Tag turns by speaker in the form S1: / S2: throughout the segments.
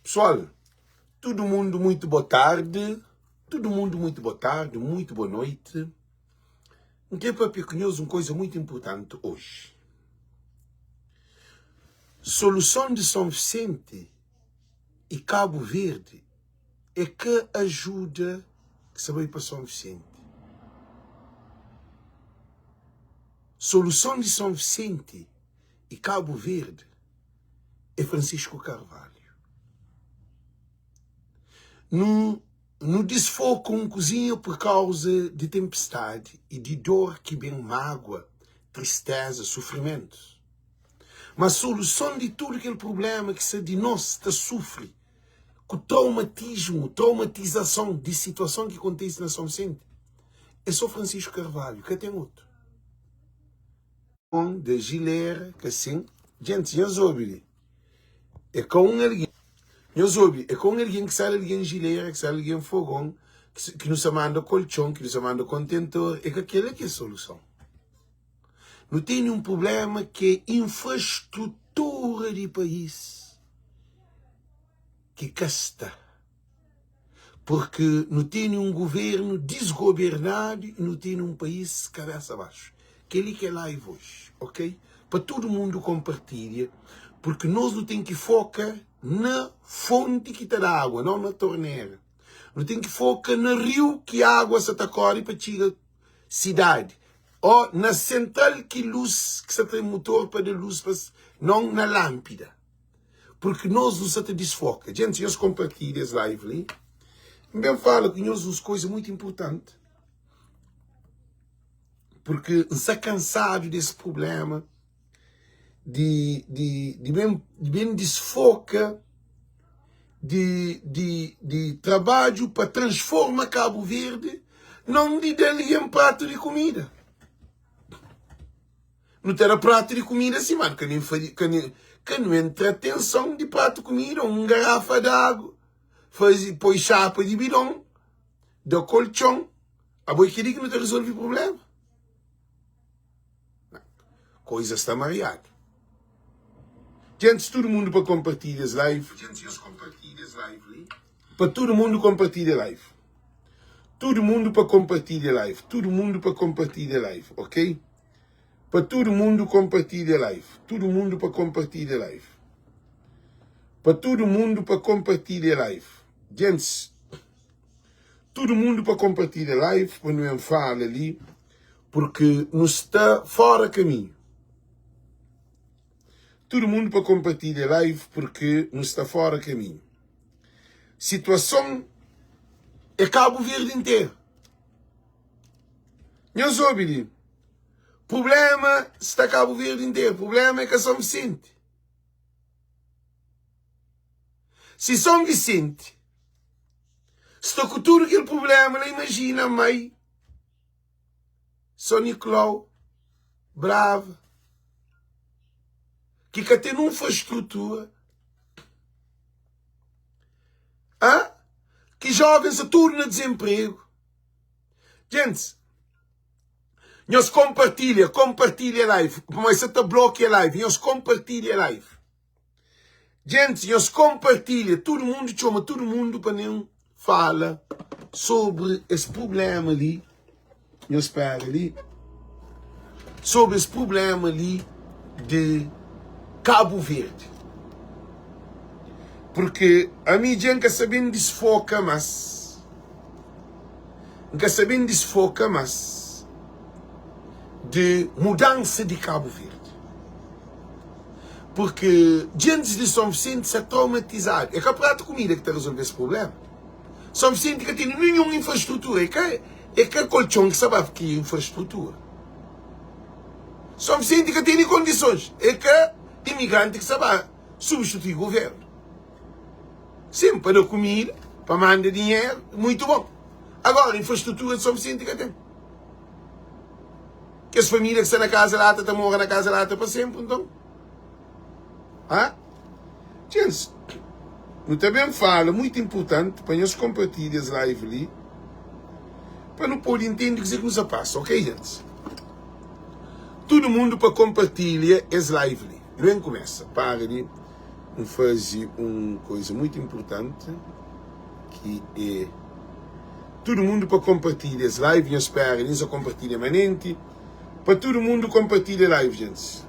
S1: Pessoal, todo mundo muito boa tarde. Todo mundo muito boa tarde, muito boa noite. Quero para pequenos uma coisa muito importante hoje. Solução de São Vicente e Cabo Verde é que ajuda que se vai para São Vicente. Solução de São Vicente e Cabo Verde é Francisco Carvalho. No desfoco um cozinha por causa de tempestade e de dor que vem mágoa, tristeza, sofrimentos. Mas a solução de tudo aquele problema que se de nós está sofre, com traumatismo, traumatização de situação que acontece na São Vicente, é só Francisco Carvalho, que tem outro. De Gilera, que assim, gente, já soube, é com alguém. Eu soube, é com alguém que sai alguém gileira, que sai alguém fogão, que nos manda colchão, que nos manda contentor, é que aquela que é a solução. Não tem um problema que é infraestrutura de país que gasta. Porque não tem um governo desgovernado e não tem um país cabeça abaixo. Aquele que é live hoje, ok? Para todo mundo compartilha, porque nós não temos que focar na fonte que está da água, não na torneira. Não tem que focar no rio que a água se corre para chegar à cidade. Ou na central que luz, que se tem motor para dar luz, não na lâmpada. Porque nós não se desfoca. Gente, eu compartilho as lives ali. Também falo que nós usamos coisas muito importantes. Porque está cansado desse problema de bem desfoca de trabalho para transformar Cabo Verde, não de dar-lhe um prato de comida. Não ter prato de comida assim, mano, que não entra atenção de prato de comida, uma garrafa de água, põe chapa de bidão, de colchão, a boi que não te resolve o problema. Coisa está mareada. Gente, todo mundo para compartilhar as lives. Gente, eu compartilho as lives. Para todo mundo compartilhar a live. Todo mundo para compartilhar a live. Todo mundo para compartilhar a live, ok? Para todo mundo compartilhar a live. Todo mundo para compartilhar a live. Para todo mundo para compartilhar a live. Gente, todo mundo para compartilhar a live, quando eu falo ali, porque não está fora caminho. Todo mundo para compartilhar a live porque não está fora caminho. Situação é Cabo Verde inteiro. Não soube. Problema está Cabo Verde inteiro. Problema é que São Vicente. Se São Vicente está com tudo aquele problema, não imagina, mãe. São Nicolau, Brava, que tem uma infraestrutura, que jovens a tudo no desemprego. Gente, nós compartilha a live, mas você bloqueia a live, nós compartilha a live. Gente, nós compartilha, todo mundo chama todo mundo para não fala sobre esse problema ali, nós espera ali, sobre esse problema ali de Cabo Verde. Porque a mídia nunca sabendo desfoca mais. Nunca sabendo desfoca mais de mudança de Cabo Verde. Porque gente de São Vicente se é traumatizado. É que a prato de comida que está a resolver esse problema. São Vicente que tem nenhuma infraestrutura. É que a colchão que sabe que é infraestrutura. São Vicente que tem condições. É que imigrante que sabe substituir o governo. Sempre para dar comida, para mandar dinheiro, muito bom. Agora, a infraestrutura de São Vicente que tem. Que as famílias que estão na casa lata, estão morrendo na casa lata para sempre, então. Gente, eu também falo, muito importante, para nós compartilhar as lives ali, para não poder entender o que nos passa, ok, gente? Todo mundo para compartilhar as lives ali. Não começa, para ali. fazer uma coisa muito importante, que é todo mundo para compartilhar as lives, eu espero, eles compartilham manente, para todo mundo compartilhar live, gente.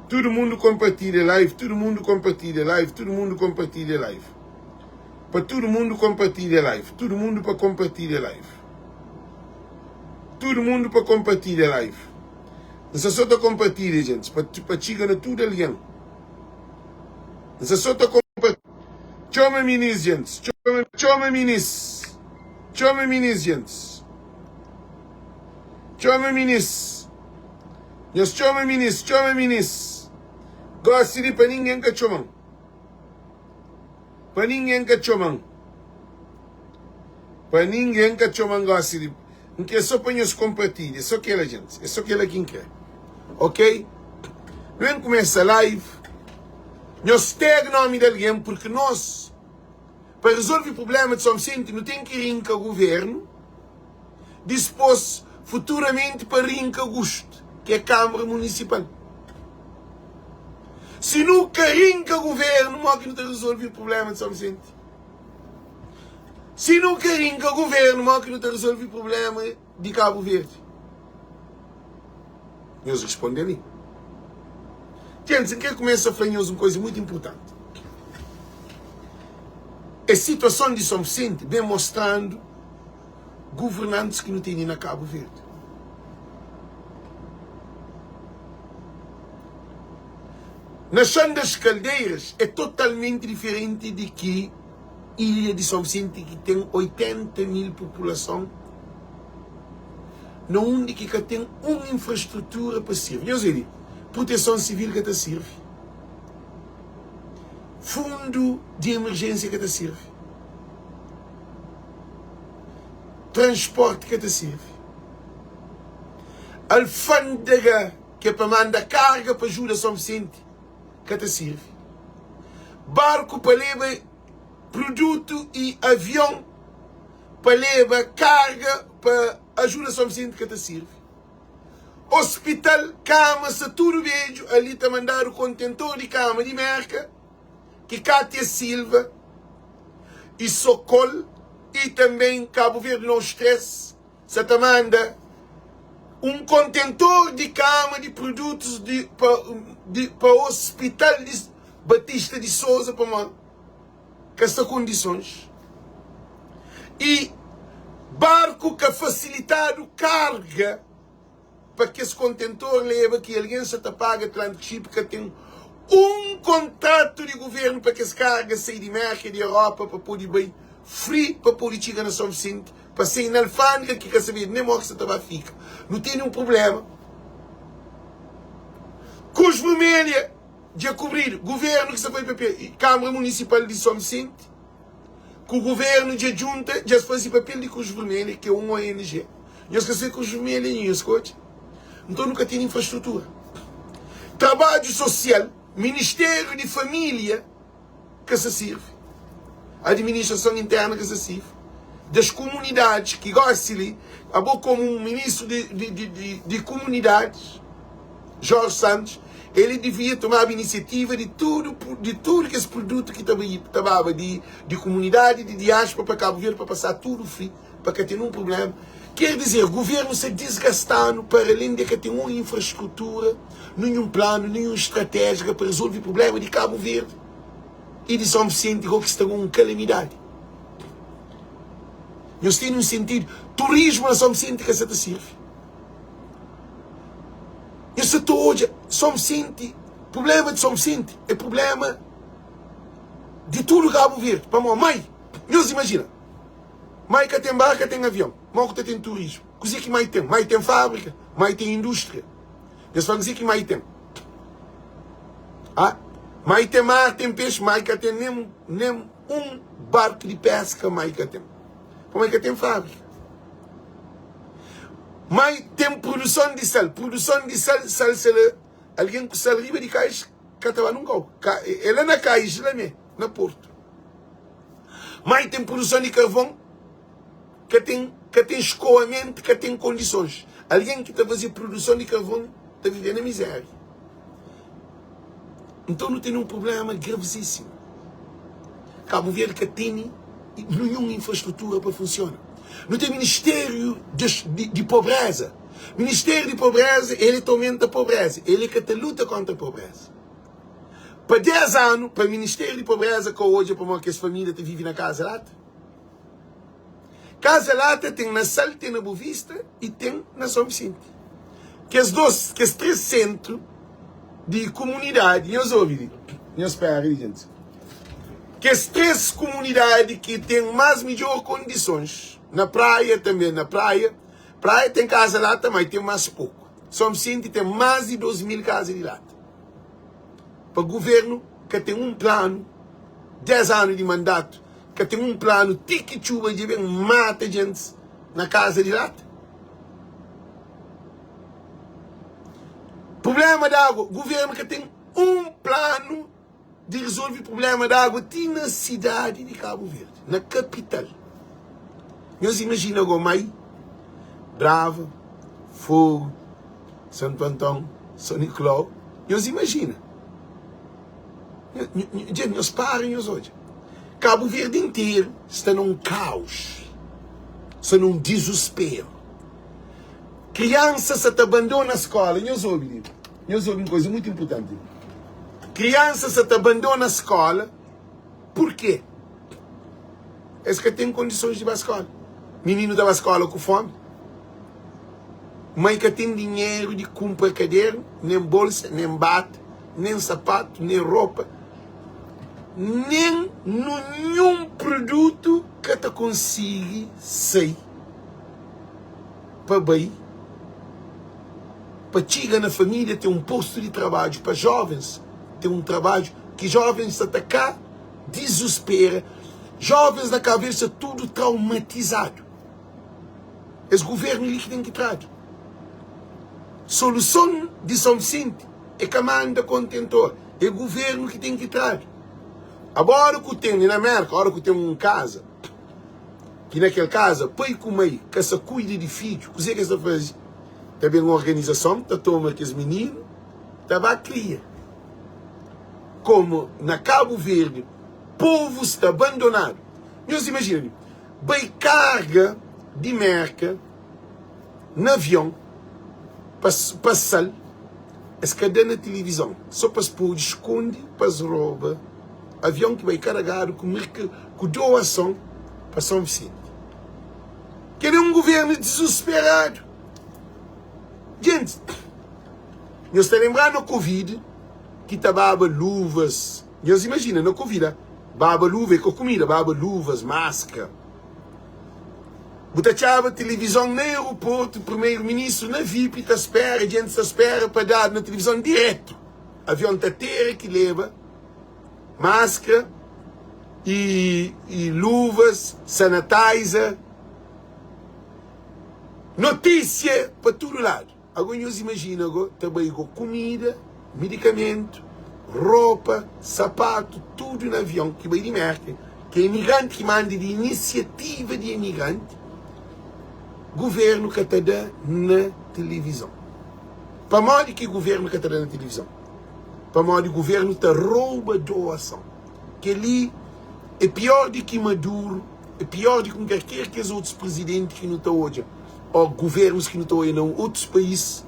S1: Todo mundo compartilha live, todo mundo compartilha live, todo mundo compartilha live. Para todo mundo compartilha live, todo mundo para compartilhar live. Todo mundo para compartilhar live. Não se só compartilha, gente, para chegar a tudo ali. Não se só compartilha. Chama minis, gente. Chama minis. Chama minis, gente. Chama minis. Nós chama minis, chama minis. Gosto de para ninguém que chamam. Para ninguém que chamam. Para ninguém que chamam gosto de. Não quer só para nós compartilhar. É só aquela gente. É só aquela quem quer. Ok? Vem começar a live. Nós temos o nome de alguém porque nós, para resolver o problema de São Vicente, não tem que ir com o governo. Dispôs futuramente para ir com o Augusto, que é a Câmara Municipal. Se nunca ir com o governo, não que não tem resolver o problema de São Vicente. Se nunca ir com o governo, não que não tem resolver o problema de Cabo Verde. Nós respondemos ali. Gente, quem começa a falar uma coisa muito importante. A situação de São Vicente vem mostrando governantes que não têm na Cabo Verde. Na Chão das Caldeiras é totalmente diferente de que Ilha de São Vicente, que tem 80 mil população, onde que tem uma infraestrutura para servir. Eu sei, proteção civil que te serve, fundo de emergência que te serve, transporte que te serve, alfândega que é para mandar carga para ajudar São Vicente que te serve, barco para levar produto e avião para levar carga para ajudar São Vicente que te serve. Hospital, cama, se tudo vejo, ali está mandar o contentor de cama de merca, que Cátia Silva e Socol, e também Cabo Verde não estresse, se te manda um contentor de cama de produtos para o Hospital de Batista de Souza, para estas condições. E barco que facilitado carga para que esse contentor leva, que alguém se te paga Atlantic Ship, que tem um contrato de governo para que essa carga saia de América e de Europa para poder bem free, para poder chegar na São Vicente, para sair na alfândega, que quer saber, nem morre se te fica. Não tem nenhum problema. Cruz Vermelha, de cobrir, governo que se foi papel, Câmara Municipal de São Vicente, que o governo de junta já fazia papel de Cruz Vermelha, que é uma ONG. Eu esqueci Cruz Vermelha em escute. Então nunca tem infraestrutura. Trabalho social, Ministério de Família, que se serve. Administração interna que se serve. Das comunidades, que gostam ali, como um ministro de comunidades, Jorge Santos, ele devia tomar a iniciativa de tudo que esse produto que estava de comunidade, de diáspora para Cabo Verde, para passar tudo free, para que tenha um problema. Quer dizer, o governo se desgastando para além de que tem uma infraestrutura, nenhum plano, nenhuma estratégia para resolver o problema de Cabo Verde e de São Vicente, que está com uma calamidade. Nós temos um sentido, turismo na São Vicente que se te serve. Eu estou hoje, São Vicente, problema de São Vicente é problema de tudo Cabo Verde. Para mãe, Deus imagina. Mãe que tem barca, tem avião. Mãe que tem turismo. Coisa que mais tem? Mais tem fábrica, mais tem indústria. Eles falam que mais tem. Ah? Mais tem mar, tem peixe, mais que tem nem um barco de pesca, mais que tem. Como é que tem fábrica? Mas tem produção de sal. Produção de sal, alguém com sal riba de caixa, que estava num carro. Ela na caixa, lá mesmo, na Porto. Mas tem produção de carvão, que tem escoamento, que tem condições. Alguém que está fazendo produção de carvão está vivendo na miséria. Então não tem um problema gravíssimo. Cabo Verde que tem nenhuma infraestrutura para funcionar. Não tem Ministério de Pobreza. Ministério de Pobreza, ele aumenta a pobreza. Ele que luta contra a pobreza. Para 10 anos, para o Ministério de Pobreza, que hoje para que as famílias vivem na Casa Lata. Casa Lata tem na Sal, tem na Boa Vista e tem na São Vicente. Que os 3 centros de comunidade, nós ouvimos, nós esperamos, gente. Que as 3 comunidades que têm mais melhor condições, na praia também, na praia tem Casa Lata, mas tem mais pouco. São Vicente tem mais de 2.000 casas de lata. Para o governo que tem um plano, 10 anos de mandato, que tem um plano, tique-chuva de ver mata gente na casa de lata. Problema da água, governo que tem um plano de resolver o problema da água tem na cidade de Cabo Verde, na capital. Nós imaginamos agora mais Brava, Fogo, Santo Antão, São Nicolau. Nós imaginamos. Nós paramos hoje. Cabo Verde inteiro está num caos, está num desespero. Crianças se abandonam a escola. Nós ouvimos uma coisa muito importante. Crianças se abandonam a escola. Por quê? É que tem condições de ir para a escola. Menino da escola com fome. Mãe que tem dinheiro de comprar caderno, nem bolsa, nem bata, nem sapato, nem roupa. Nem nenhum produto que te consiga sair para bem. Para chegar na família, ter um posto de trabalho. Para jovens, ter um trabalho que jovens atacar, desespera. Jovens na cabeça tudo traumatizado. Esse governo que tem que trazer. Solução de São Vicente é que manda contentor. É o governo que tem que trazer. Agora que tem na América, agora que tem uma casa, que naquela casa, põe com aí, que se cuida de filhos, o que é que está fazendo? Também uma organização, está toma aqueles meninos, está a criar. Como na Cabo Verde, povo está abandonado. Nós imaginamos, bem carga de merca no avião, para sal, essa cadê na televisão, só para se pôr esconde, para se rouba, avião que vai carregado com doação para São Vicente. Que é um governo desesperado. Gente, nós estamos lembrando no Covid que baba luvas. Nós imaginamos, no Covid, baba luva com comida, baba luvas, máscara. Botachava televisão no aeroporto, o primeiro-ministro na VIP está espera, a gente está espera para dar na televisão direto. Avião tateira que leva máscara e luvas, sanitizer, notícia para todo lado. Agora nós imaginamos também com comida, medicamento, roupa, sapato, tudo no avião que vai de merca. Que é imigrante que manda de iniciativa de imigrante, governo que está dando na televisão. Para modo que o governo que está dando na televisão. Para modo que o governo está rouba doação. Que ali é pior do que Maduro, é pior do que qualquer que os outros presidentes que não estão hoje, ou governos que não estão hoje, não, outros países,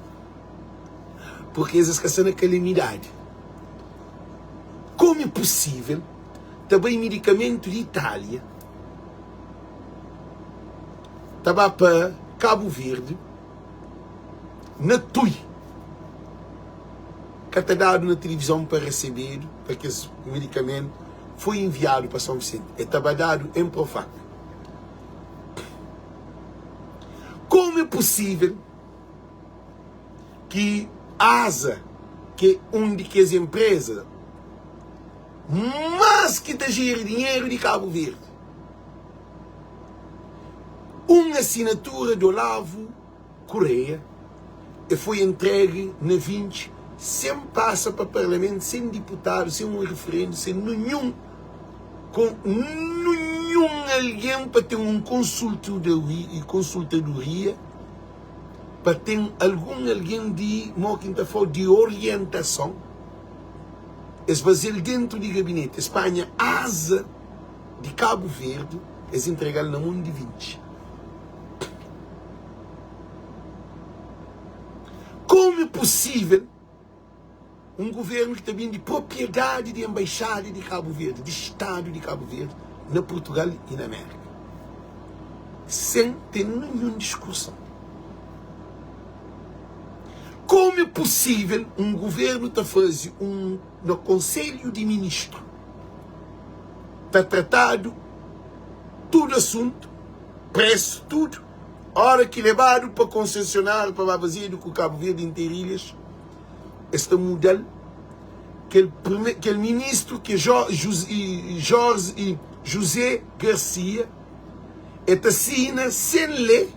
S1: porque eles esquecem a calamidade. Como é possível, também medicamento de Itália, estava para Cabo Verde, na TUI, que está dado na televisão para receber, para que esse medicamento foi enviado para São Vicente. E estava dado em Profac. Como é possível que a ASA, que é uma das empresas mais que está gerando dinheiro de Cabo Verde, uma assinatura do Olavo Correia e foi entregue na 20, sem passa para o Parlamento, sem deputado, sem um referendo, sem nenhum alguém para ter uma consultadoria, para ter alguém de orientação, es fazer dentro do gabinete. Espanha, asa de Cabo Verde, es entregar na mão de 20. Como é possível um governo que também de propriedade de embaixada de Cabo Verde, de Estado de Cabo Verde, na Portugal e na América, sem ter nenhuma discussão? Como é possível um governo tá fazer no Conselho de Ministros tá tratado todo assunto, preço, tudo, hora que levado para concessionário para fazer com o Cabo Verde inteirilhas, este modelo que o ministro que José Garcia assina sem lei,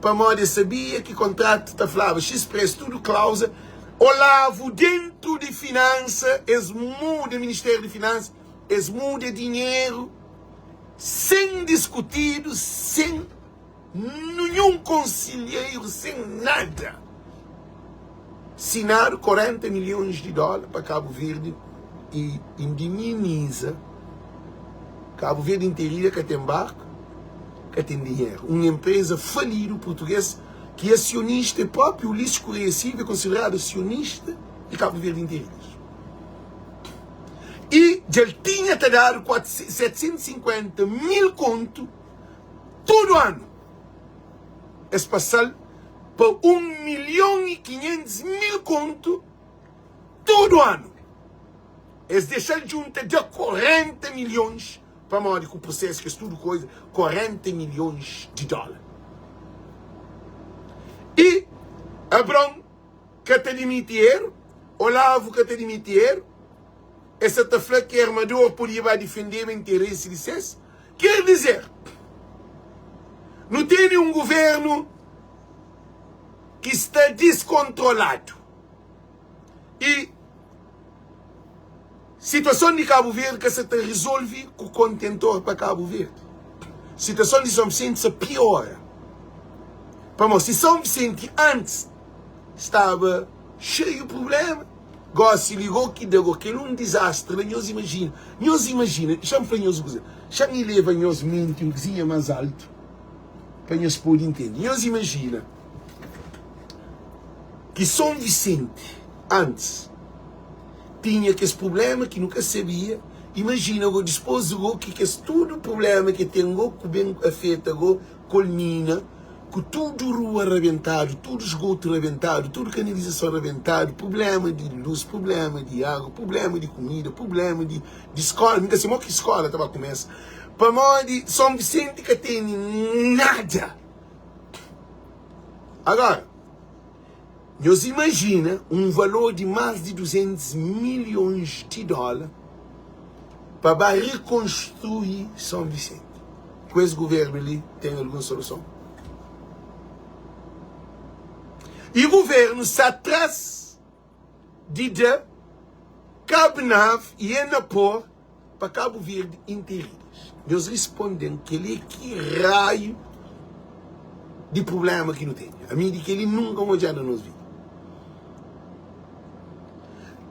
S1: para moda sabia que contrato está falava X preço, tudo cláusula. Olavo dentro de finanças, eles mudam o Ministério de Finanças, eles mudam dinheiro, sem discutido, sem nenhum conselheiro, sem nada. Assinaram 40 milhões de dólares para Cabo Verde e indemniza Cabo Verde inteira que tem barco, que tem dinheiro. Uma empresa falida portuguesa que é acionista, o próprio Ulisses Correia Silva é considerado acionista de Cabo Verde inteira. E ele tinha te dado 750 mil conto todo ano. Esse passar para 1.500.000 conto todo ano. Eles deixaram junto de 40 milhões para morrer com o processo, que é tudo coisa, 40 milhões de dólares. E Abrão, que te demitir, Olavo, que te demitir, essa tafla que é armador podia defender o interesse de vocês. Quer dizer, não tem um governo que está descontrolado. E situação de Cabo Verde que se resolve com o contentor para Cabo Verde. Situação de São Vicente se piora. Para se São Vicente antes estava cheio de problema, agora se ligou que deu aquele um desastre, nós imagina, já me falei, já me leva nós mente um cozinha mais alto, para nós poder entender. Nós imagina que São Vicente antes tinha aquele problema que nunca sabia. Imagina o disposto que é todo o problema que tem que bem afeta colmina, com tudo rua arrebentado, tudo esgoto arrebentado, tudo canalização arrebentado, problema de luz, problema de água, problema de comida, problema de escola. Nunca sei que escola estava a começar. Para nós de São Vicente que tem nada. Agora, nós imagina um valor de mais de 200 milhões de dólares para reconstruir São Vicente. Com esse governo ali tem alguma solução? E o governo se atrás de Cabo Nave e Enapor para Cabo Verde inteiros. Nós respondemos que ele é que raio de problema que não tem. A mim que ele nunca vai nos vidas.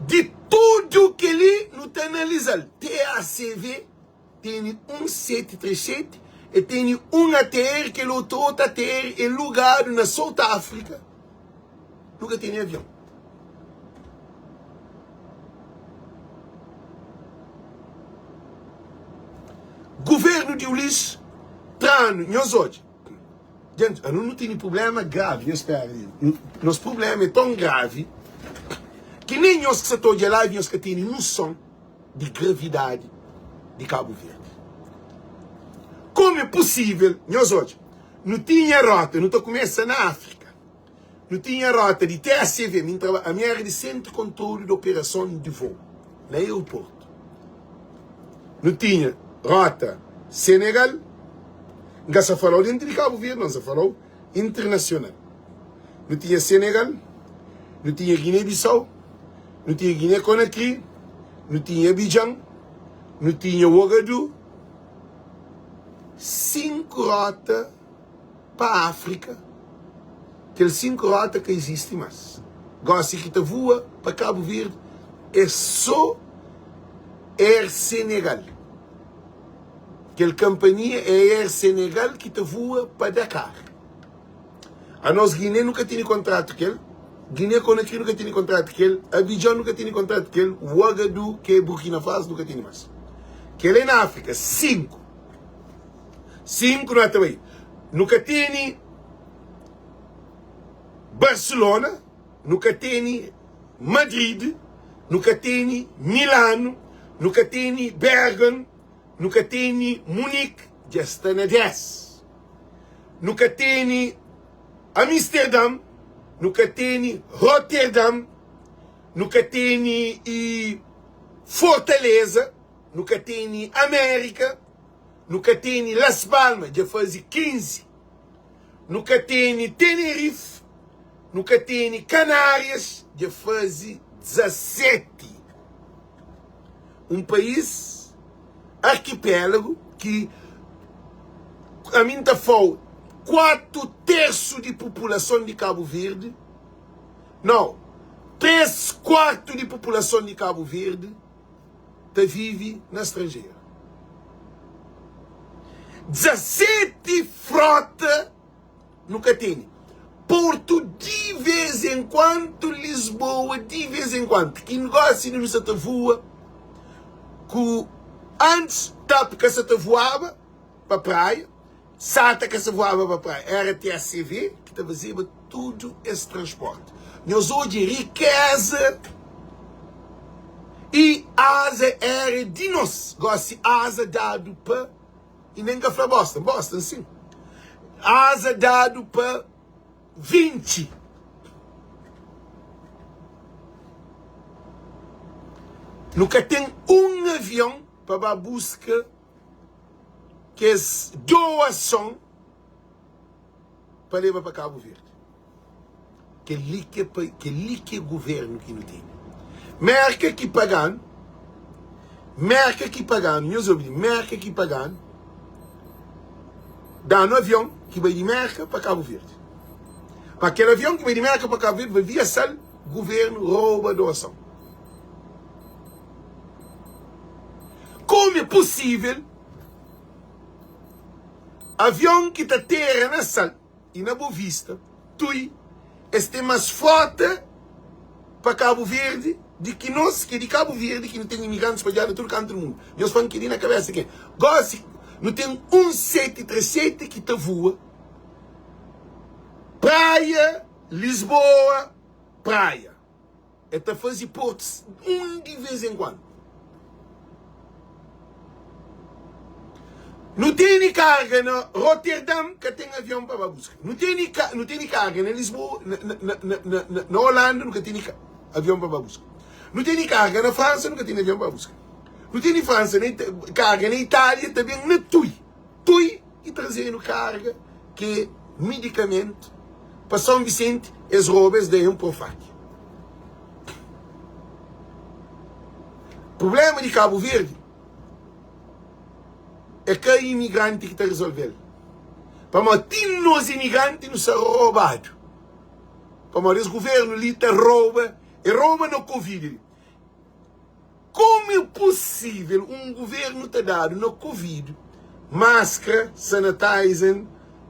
S1: De tudo que ele não está analisando, TACV tem 737 e tem um ATR que é outro ATR é lugar na South África. Nunca tem avião. Governo de Ulisses Trano, nós hoje. Gente, não tem problema grave, eu espero. Nosso problema é tão grave que nem nós que estamos de lá, nós que temos noção de gravidade de Cabo Verde. Como é possível, nós hoje, não tinha rota, não estou começando na África. Não tinha rota de TACV, a minha era de centro de controle de operação de voo, no aeroporto. Não tinha rota Senegal, não se falou dentro de Cabo Verde, não se falou internacional. Não tinha Senegal, não tinha Guiné-Bissau, não tinha Guiné-Conakry, não tinha Abidjan, não tinha Ouagadougou. 5 rotas para a África. Aqueles 5 rotas que existem mais. Agora, se que voa para Cabo Verde, é só Air Senegal. Aquela companhia é Air Senegal que te voa para Dakar. A nós Guiné nunca tinha contrato com ele. Guiné-Conakry nunca tinha contrato com ele. Abidjan nunca tinha contrato com ele. Ouagadougou, que é Burkina Faso, nunca tinha mais. Que ele é na África, 5. 5 não também. Nunca tinha Barcelona, nunca tinha Madrid, nunca tinha Milano, nunca tinha Bergen, nunca tinha Munique, já está na 10. Nunca tinha Amsterdam, nunca tinha Rotterdam, nunca tinha Fortaleza, nunca tinha América, nunca tinha Las Palmas, já faz 15. Nunca tinha Tenerife, nunca tinha Canárias, já faz 17. Um país arquipélago que a mim está falando 4/3 de população de Cabo Verde, não, 3/4 de população de Cabo Verde vive na estrangeira. 17 frota nunca tem. Porto de vez em quando, Lisboa de vez em quando. Que negócio não se voa, que antes TAP que se voava para a praia, SATA que se voava para a praia, era TACV que fazia tudo esse transporte. Nós hoje riqueza e asa era de nós. Gosto de asa dado para, e nem que foi Boston, Boston sim. Asa dado para 20. Nunca tem um avião para a busca que é doação para levar para Cabo Verde. Que é governo que não tem. Merca que pagando, merca que pagando, dá no avião que vai de Merca para Cabo Verde. Para aquele avião que vai de Merca para Cabo Verde, vai via sal, governo rouba a doação. Como é possível avião que está terra na sal e na Boa Vista, este mais forte para Cabo Verde de que nós, que de Cabo Verde, que não tem imigrantes espalhados em todo canto do mundo. Nós falamos que na cabeça aqui. Gosto, não tem um 737 que te voa. Praia, Lisboa, praia. É te fazer portos de vez em quando. Não tem carga na Rotterdam que tem avião para buscar. Não tem carga na Lisboa, na Holanda, nunca tem avião para buscar. Não tem carga na França, nunca tem avião para buscar. Não tem carga na Itália, também na Tui. Tui e trazendo carga que é medicamento para São Vicente, as roubas de um Profac. Problema de Cabo Verde é que é imigrante que está resolvendo. Para manter os imigrantes não são roubados. Para manter o governo ali te rouba, e rouba no Covid. Como é possível um governo te dar no Covid máscara, sanitizer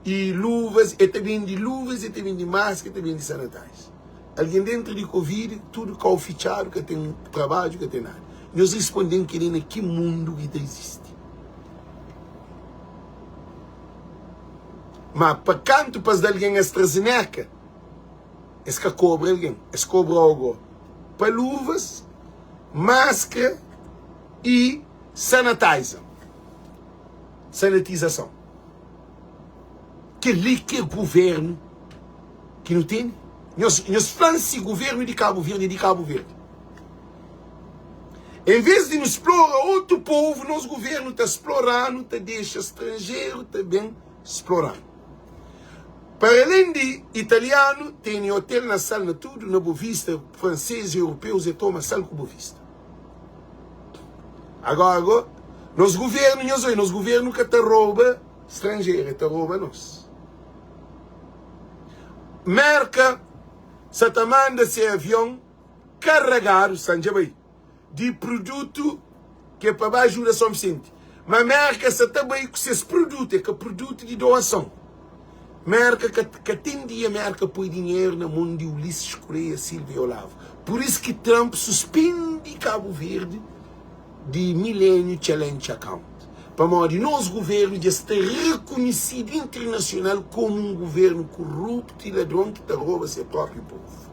S1: e luvas, e também de luvas, e também de máscara, e também de sanitizer? Alguém dentro de Covid, tudo que é oficial, que tem trabalho, que tem nada. Nós respondemos que que mundo que existe. Mas para canto para dar alguém AstraZeneca, esse que cobra alguém, esse cobra algo para luvas, máscara e sanitização. Que ali que é governo que não tem. Nós falamos de governo de Cabo Verde, Em vez de nos explorar outro povo, nosso governo está explorando, está deixa estrangeiro também explorar. Para além de italiano, tem hotel na sala, tudo na Boa Vista, franceses e europeus, e toma sala com Boa Vista. Agora, nos governos que te rouba estrangeiro, te rouba nós. Merca, se te manda esse avião carregado, de produto que é para ajudar São Vicente. Mas a América se também com esses produtos, que é produto de doação. América que tem dia América põe dinheiro na mão de Ulisses Correia Silva e Olavo. Por isso que Trump suspende Cabo Verde de Millennium Challenge Account. Para modo nosso governo já está reconhecido internacional como um governo corrupto e ladrão que está rouba seu próprio povo.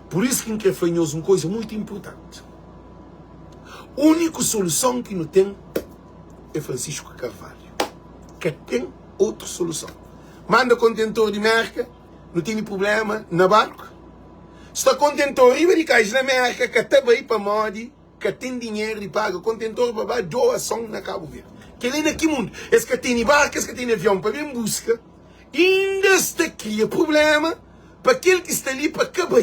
S1: Por isso que quer fazer uma coisa muito importante. A única solução que não tem é Francisco Carvalho. Que tem outra solução. Manda contentor de merca, não tem problema na barco. Está contentor riba de caixa na merca, que está bem para modo, que tem dinheiro e paga contentor para doação na Cabo Verde. Que ele naquele mundo, esse que tem barco, esse que tem avião para vir em busca, ainda está cria problema para aquele que está ali para acabar.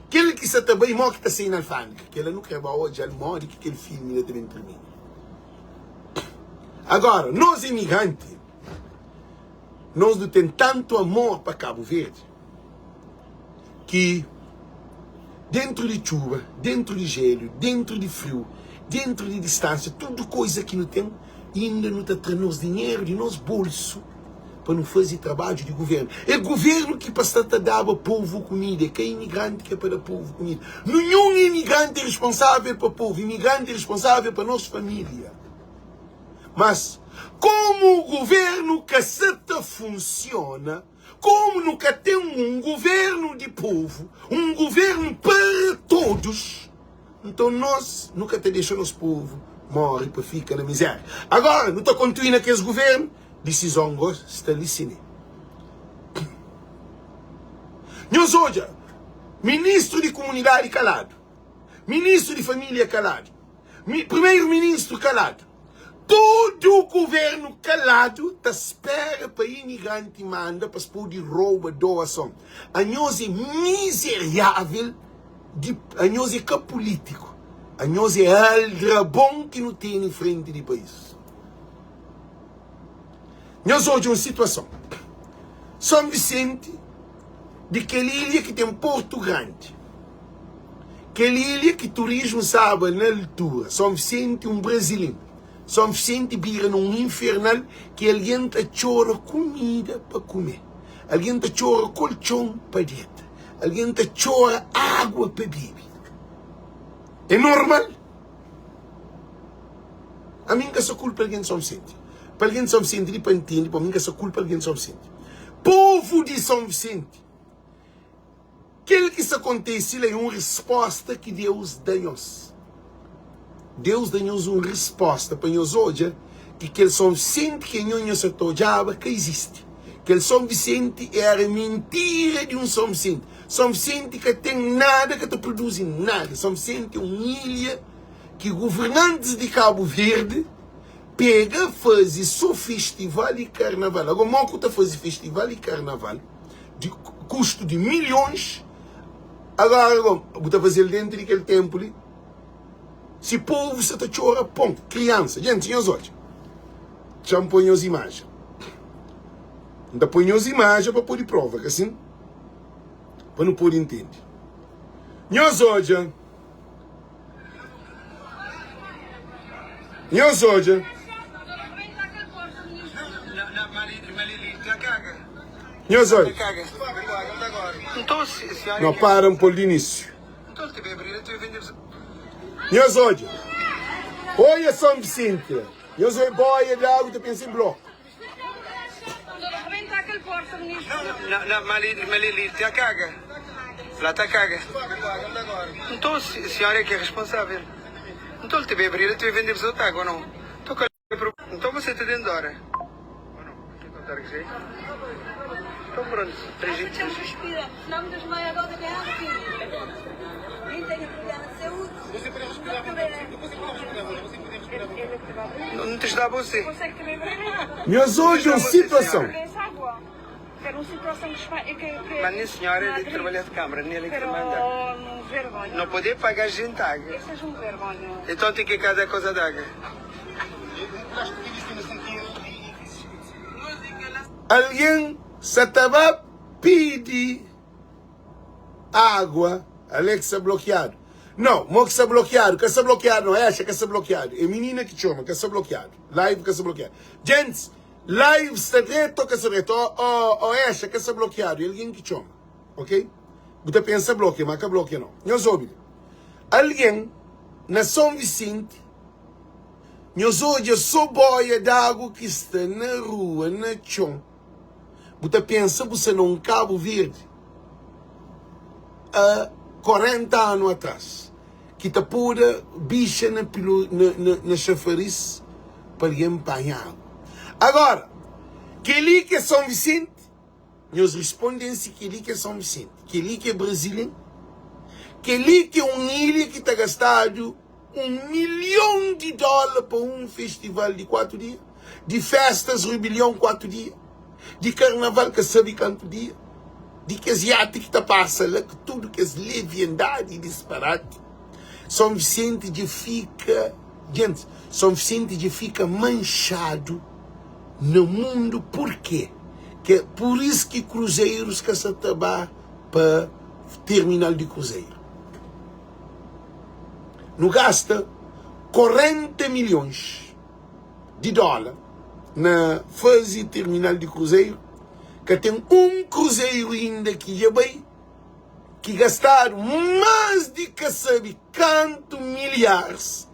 S1: Aquele que está bem, morre que está sem alfândega. Que ele não quer hoje, já morre que aquele filme ainda também termina. Agora, nós imigrantes, nós não temos tanto amor para Cabo Verde, que dentro de chuva, dentro de gelo, dentro de frio, dentro de distância, tudo coisa que não tem, ainda não está trazendo dinheiro de nosso bolso para não fazer trabalho de governo. É governo que para dar ao povo comida, que é imigrante que é para dar ao povo comida. Nenhum imigrante é responsável para o povo, imigrante é responsável para a nossa família. Mas, como o governo caceta funciona, como nunca tem um governo de povo, um governo para todos, então nós nunca te deixamos o povo morre para ficar na miséria. Agora, não está continuando com esse governo, decisão está ali. Nós hoje, ministro de comunidade calado, ministro de família calado, primeiro-ministro calado, todo o governo calado está espera para imigrante manda para se poder roubar doação. A nós é miserável, a nós é político, a nós é aldrabão que não tem em frente do país. Nós hoje uma situação. São Vicente, de aquela ilha que tem Porto Grande, aquela ilha que turismo sabe na altura, São Vicente um brasileiro. São Vicente vira num infernal que alguém está chora comida para comer. Alguém está chora colchão para dieta. Alguém está chora água para beber. É normal? A mim que essa culpa alguém de São Vicente. Para alguém de São Vicente, ele para entender, para mim que essa culpa alguém de São Vicente. Povo de São Vicente. Aquilo que isso acontece é uma resposta que Deus dá-nos. Deus dá-nos uma resposta para nós hoje, que aquele São Vicente que nós atojava que existe. Aquele São Vicente é a mentira de um São Vicente. São Vicente que tem nada, que te produz nada. São Vicente é uma ilha que governantes de Cabo Verde pega, faz seu festival e carnaval. Agora, mal que está fazendo festival e carnaval, de custo de milhões, agora, está fazendo dentro daquele templo. Se o povo se está chorando, pão, criança, gente, tinha os olhos. Já me põe as imagens. Ainda põe as imagens para pôr de prova, que assim, para não pôr entender. Nós hoje, não param por o início. Nós hoje, olha São Vicente, nós hoje boia de água e pensa em bloco.
S2: Não, ali está caga. Lá está caga. Então a senhora é que é responsável. Então ele teve a abrir, ele teve a vender pessoa de água ou não? Então você está dentro da hora. Ou não? Quer contar que sei? Então pronto.
S3: Não me desmaia agora de água aqui. Nem tenho problema de saúde.
S2: Você pode respirar, não te dá você.
S3: Consegue também
S1: Nós hoje uma situação.
S3: Era uma situação que
S2: mas nem senhora ele trabalha de câmara, nem ele que manda.
S3: Vergonha.
S2: Não poder pagar gente água.
S3: Isso é um vergonha.
S2: Então tem que cada coisa de água.
S1: Alguém se estava a pedir água, Alexa bloqueado. Não, mo que está bloqueado. Que está bloqueado não é acha que está bloqueado. É menina que chama, que está bloqueado. Live que está bloqueado. Gente, live está direto, que está direto. Ou acha que está bloqueado. É alguém que chama. Ok? Você pensa bloqueio, mas que bloqueio não. Nós ouvimos. Alguém na São Vicente, nós hoje só boia d'água que está na rua, na chão. Você pensa, você não Cabo Verde. Há 40 anos atrás. Que está pura bicha na chafariz para empanhar. Agora, que ali que é São Vicente, nós respondemos que ali que é São Vicente, que ali que é brasileiro, que ali que é uma ilha que está gastado $1 milhão para festival de 4 dias, de festas, 1 bilhão 4 dias, de carnaval que sabe quanto dia, de que asiático que está passando, que tudo que é leviandade e disparate. São Vicente de fica, gente, São Vicente de fica manchado no mundo. Por quê? Que é por isso que cruzeiros que se trabalham para terminal de cruzeiro. Não gasta 40 milhões de dólares na fase terminal de cruzeiro, que tem um cruzeiro ainda que já bem, que gastaram mais de que sabe quanto milhares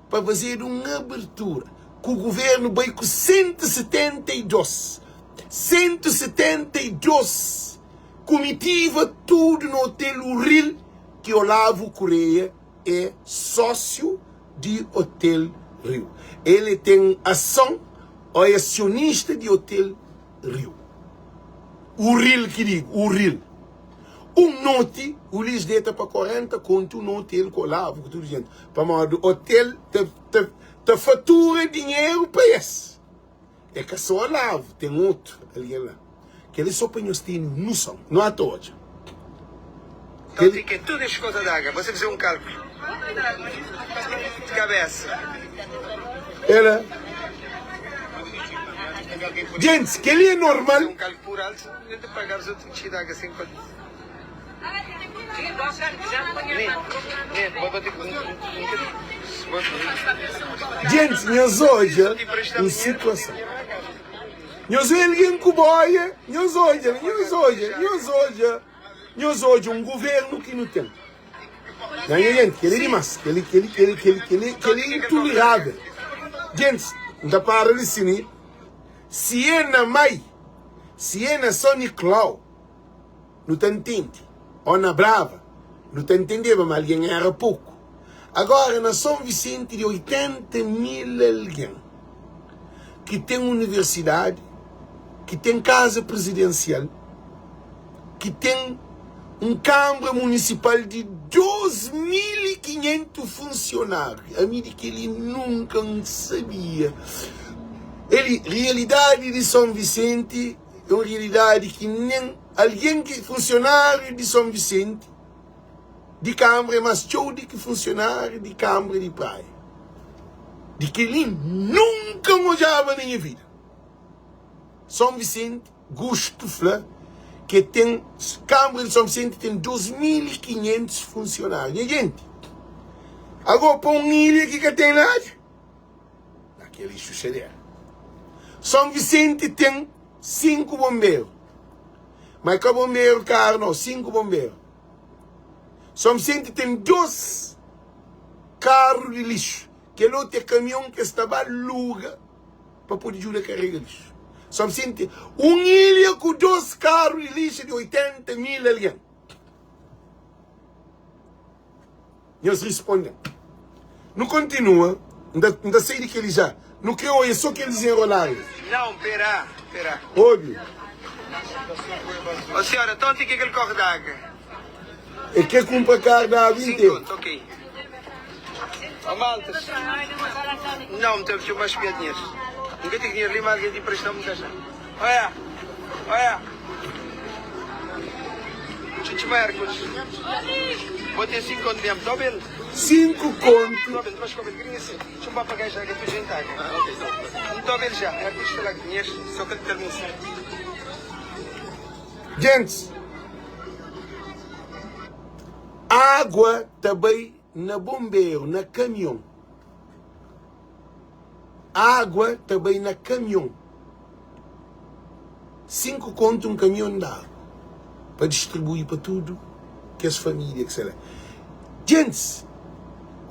S1: para fazer uma abertura, que o governo veio com 172 comitiva tudo no Hotel Uril, que Olavo Correia é sócio de Hotel Rio. Ele tem ação, ou é acionista de Hotel Rio. Uril que digo, Uril. Um note, o lhes deita para 40 conto no hotel com Olavo, com tudo gente. Para o hotel te fatura dinheiro para esse. É que só Olavo, tem outro ali lá. Que ele só põe os tinos no som, não há todos.
S2: Então fiquem tudo em conta d'água. Você fizer um cálculo de cabeça.
S1: Era. Gente, que ele é normal.
S2: Um cálculo por alto, a gente pagar os outros de água sem conta.
S1: Gente, nós hoje em situação. Nós alguém que boia, nós hoje um governo que não tem. Não, gente, que ele é demais, que ele é intolerável. Gente, da para de cine, se é na Mai, se é na Sony Clau, não te entende. Ou na Brava, não te entendeva, mas alguém era pouco. Agora, na São Vicente, de 80 mil alguém, que tem universidade, que tem casa presidencial, que tem Câmara Municipal de 2.500 funcionários. A mim que ele nunca sabia. Realidade de São Vicente é uma realidade que nem alguém que funcionário de São Vicente, de Câmara, mas show de que funcionário de Câmara de Praia. De que ele nunca mojava na minha vida. São Vicente, gosto que tem, Câmara de São Vicente tem 2.500 funcionários. E, gente, agora para uma ilha que tem nada, aquele chuchadeiro. São Vicente tem 5 bombeiros. Mas que bombeiro caro não, 5 bombeiros. São Vicente tem 2 carros de lixo. Que é outro caminhão que estava aluga para poder ajudar a carregar lixo. São Vicente, uma ilha com 2 carros de lixo de 80 mil alguém. Nós respondemos. Não continua, ainda sei de que ele já. Não criou isso, só que eles enrolaram.
S2: Não, pera.
S1: Óbvio.
S2: Ô senhora, então tem que aquele corre d'água.
S1: É que compra carro da água
S2: 5
S1: inteira.
S2: conto, ok. Ô maltas. Não, temos que mais pegar dinheiro. Ninguém tem dinheiro ali, mas alguém te emprestou-me caixa. Olha. Chichi Marcos. Botei 5 conto mesmo, está bem?
S1: 5 conto.
S2: Está bem, mas como ele queria ser. Deixa eu pagar já, que eu estou jantar. Não está bem já, é que estou lá com dinheiro, só que ele termina.
S1: Gente, água também na bombeiro, na caminhão. Água também na caminhão. 5 conto um caminhão de água. Para distribuir para tudo que as famílias, que sei lá. Gente,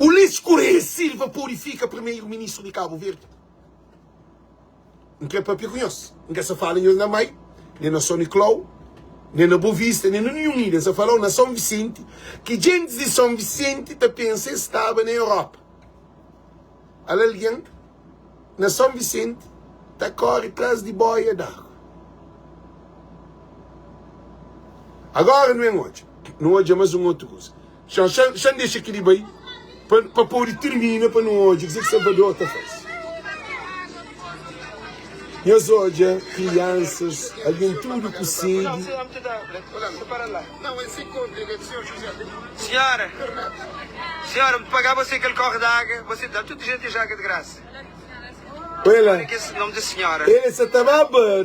S1: o Ulisses Correia Silva purifica primeiro-ministro de Cabo Verde. Não quer papel conhece. Não quer se falar em na Mai, nem na São Nicolau, nem na Boa Vista, nem na nenhum ilha. Se falou na São Vicente, que gente de São Vicente está pensando que estava na Europa. Alguém na São Vicente está correndo atrás de boia d'água. Agora não é hoje. Não hoje é mais uma outra coisa. Já deixa aquele bem para poder terminar para não hoje. Que Salvador está fazendo. E as hoje, crianças, alguém tudo possível.
S2: Não, é 5 conto, senhora. Senhora, me pagar você aquele corre de água, você dá tudo gente de água de graça.
S1: Olha lá.
S2: Olha que esse nome da senhora.
S1: Ele se estava a bar,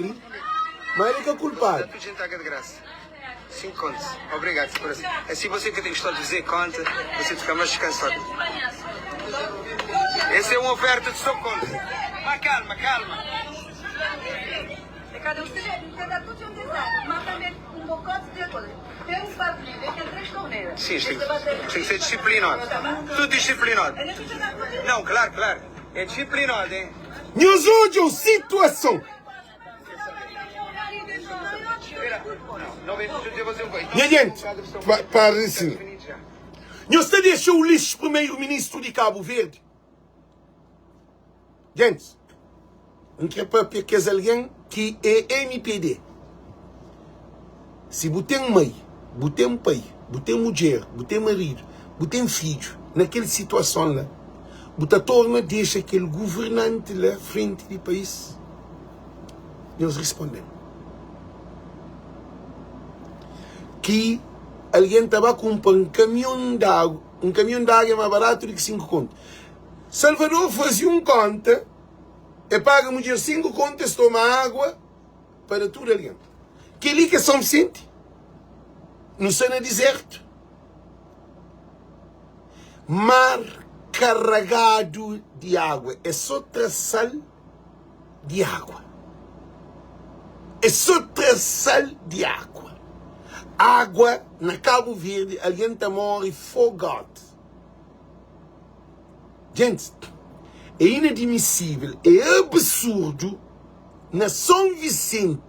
S1: mas ele que é culpado.
S2: Dá tudo gente de água de graça. 5 contos. Obrigado, por assim. Assim você que tem gostado de fazer conta, você fica mais descansado. Essa é uma oferta de só conta. Mas calma, calma.
S3: Cadê você dá tudo de onde está? Mas também um bocado de coisa. Tem um barulho, tem 3 torneiras.
S2: Sim, tem que ser disciplinado. Tudo disciplinado. Não, claro, claro. É disciplinado, hein?
S1: Nos hoje, situação. Minha gente, para assim. Nós está deixando o Ulisses primeiro-ministro de Cabo Verde. Gente, não quer papel que é alguém que é MPD. Se você tem mãe, você tem pai, você tem mulher, você tem marido, você tem filho, naquela situação lá, você torna, deixa aquele governante lá frente do país. Nós respondemos. Que alguém estava comprando um caminhão de água. Um caminhão de água é mais barato do que 5 contos. Salvador fazia conta e paga a mulher 5 contos, toma água para tudo ali. Que ali que é São Vicente, no céu deserto. Mar carregado de água. É só traçal de água. É só traçal de água. Água na Cabo Verde, alguém está morre afogado. Gente, é inadmissível, é absurdo na São Vicente.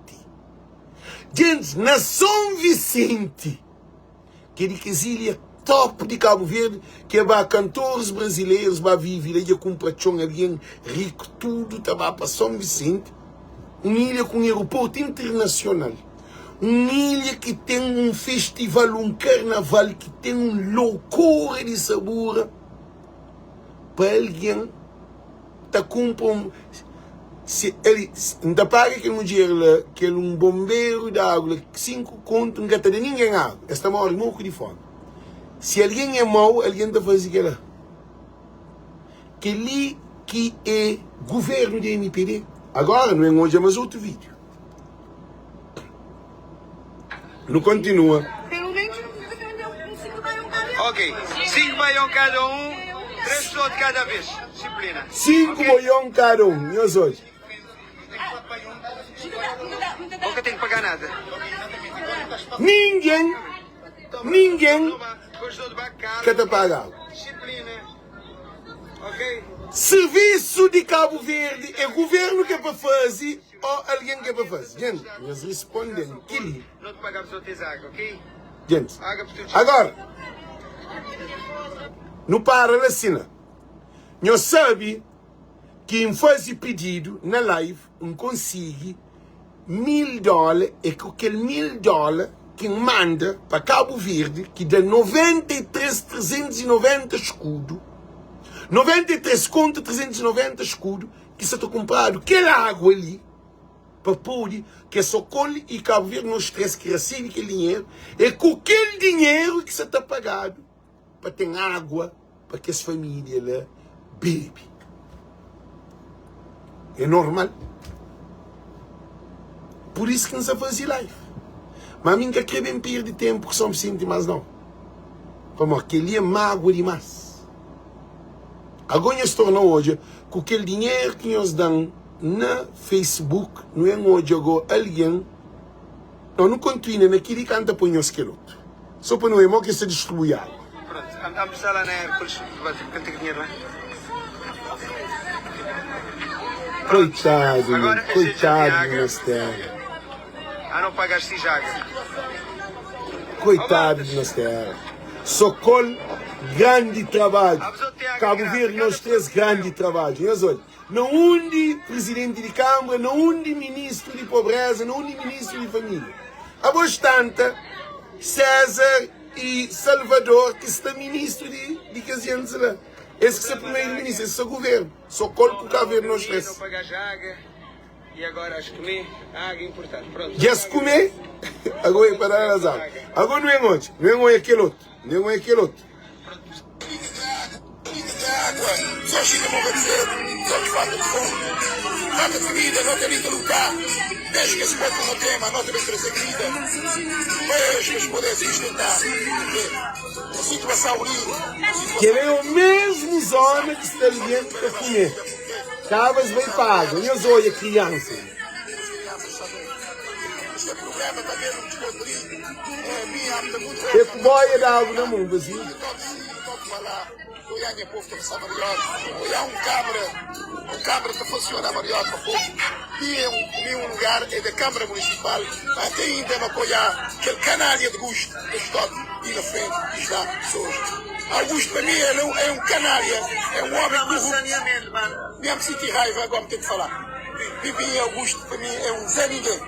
S1: Gente, na São Vicente, que é de quesilha top de Cabo Verde, que é para cantores brasileiros, para viver, e comprar alguém rico, tudo, estava para São Vicente, uma ilha com um aeroporto internacional. Uma ilha que tem um festival, um carnaval, que tem um loucura de sabor. Para alguém que compra se ele não paga aquele mulher que é um bombeiro de água, 5 contos, não gasta de ninguém água. Esta morre morro de fome. Se alguém é mau, alguém está fazendo aquilo. Que ali que é governo de MPD. Agora não é hoje, mas outro vídeo. Não continua.
S3: Pelo menos você vendeu um 5 baião cada um.
S2: Ok, 5 baião cada um, 3 pessoas de cada vez. Disciplina.
S1: 5 boião cada um, meus hoje.
S2: Nunca tem que pagar nada.
S1: Ninguém quer te pagar.
S2: Disciplina. Ok?
S1: Serviço de Cabo Verde é governo que é para fazer ou alguém que é para fazer? Gente, eles respondem que
S2: não te pagamos outras água, ok?
S1: gente,
S2: Água por tudo.
S1: agora, não para assim. Eu sabe que em fazer pedido na live, não consigo $1000 e com aquele $1000 que manda para Cabo Verde, que dá 93.390 escudo, 93 conto 390 escudo, que você está comprado aquela água ali, para poder, que é só colhe e Cabo Verde não estresse que recebe aquele dinheiro, é com aquele dinheiro que você está pagado, para ter água, para que as famílias lá bebem. É normal. Por isso que não se faz live. Mas a mim que quer bem perder tempo, que só me sinto mais não. Como aquele é mágoa demais. Agora se torna hoje, com aquele dinheiro que nós dão na Facebook, não é hoje agora alguém, não continua naquele que anda para nós que luto. Só para não é que se distribui algo.
S2: Pronto, vamos lá na Hércules, vai ter dinheiro lá.
S1: Coitado,
S2: agora
S1: coitado de nós terra.
S2: Não pagas se jaga.
S1: Coitado de nós terra. Socorro, grande trabalho. Cabo Verde, nós três grande trabalho. Nós olha, não undi presidente de Câmara, não undi ministro de pobreza, não undi ministro de família. A bastante, César e Salvador, que está ministro de Casianos lá. Esse que é o primeiro-ministro, esse é o governo. Socorro com o Cabo Verde, nós três.
S2: Não pagas jaga. E agora as comer, água importante. Pronto.
S1: Já se comer, agora é para dar as águas. Agora não é onde, não é aquele outro. Não é aquele outro.
S4: Só chega a morrer cedo, só que falta de fome. Falta de comida, não tem nem de lutar. Desde que esse povo não tem, mas não tem trazer comida. Mas poder se sustentar. A situação ali.
S1: Que é o mesmo zona que está ali para comer. Cabas bem pago, e as olhas crianças.
S4: Este problema está mesmo descontraído.
S1: É que boia de água na mão, vazio.
S4: Goiânia, povo que está melhor. Olhar um câmara que funciona melhor para o povo. E um lugar é da Câmara Municipal, até ainda não apoiar aquele canalha de Augusto, que está e na frente está pessoas. Augusto, para mim, é um canalha, é um homem corrupto. Mesmo senti raiva, agora me tenho que falar. Vivi Augusto, para mim, é um Zé Ninguém.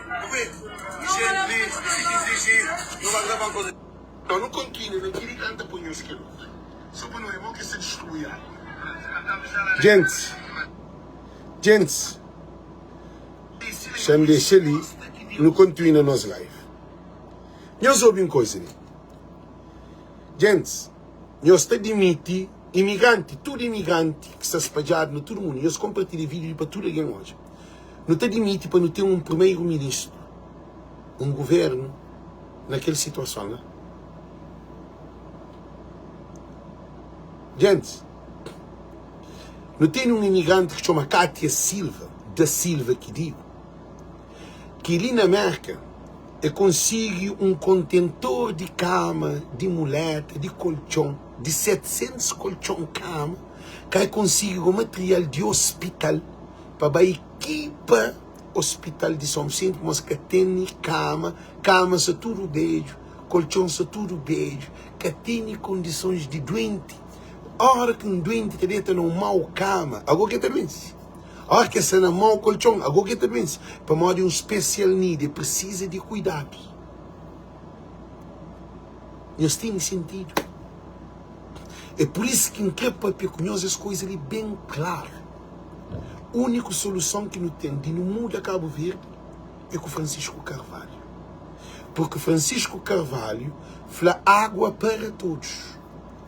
S1: Não continua, não queria cantar por nós que só para não é que se destruir. Gente, chame deixa ali, não continua na nossa live. Nós ouvimos coisa ali. Gente, nós estamos admitindo imigrante, tudo imigrante que está espalhado no todo mundo. Nós compartilhamos vídeo para tudo alguém hoje. Não está admitindo para não ter um primeiro-ministro, um governo, naquela situação, né? Gente, não tem um imigrante que se chama Cátia Silva, da Silva, que digo, que ali na América consegue um contentor de cama, de muleta, de colchão, de 700 colchão cama, que consiga o material de hospital para a equipa hospital de São Vicente, mas que tem cama se tudo beijo, colchão se tudo beijo, que tem condições de doente. A hora que um doente te deita num mau cama, agora que te vence. A hora que está num mau colchão, agora que te vence. Para modo de um special need, precisa de cuidados. Nós temos sentido. É por isso que em Capa Pecunhosa as coisas ali bem claras. A única solução que não tem de não mudar Cabo Verde é com Francisco Carvalho. Porque Francisco Carvalho fala água para todos.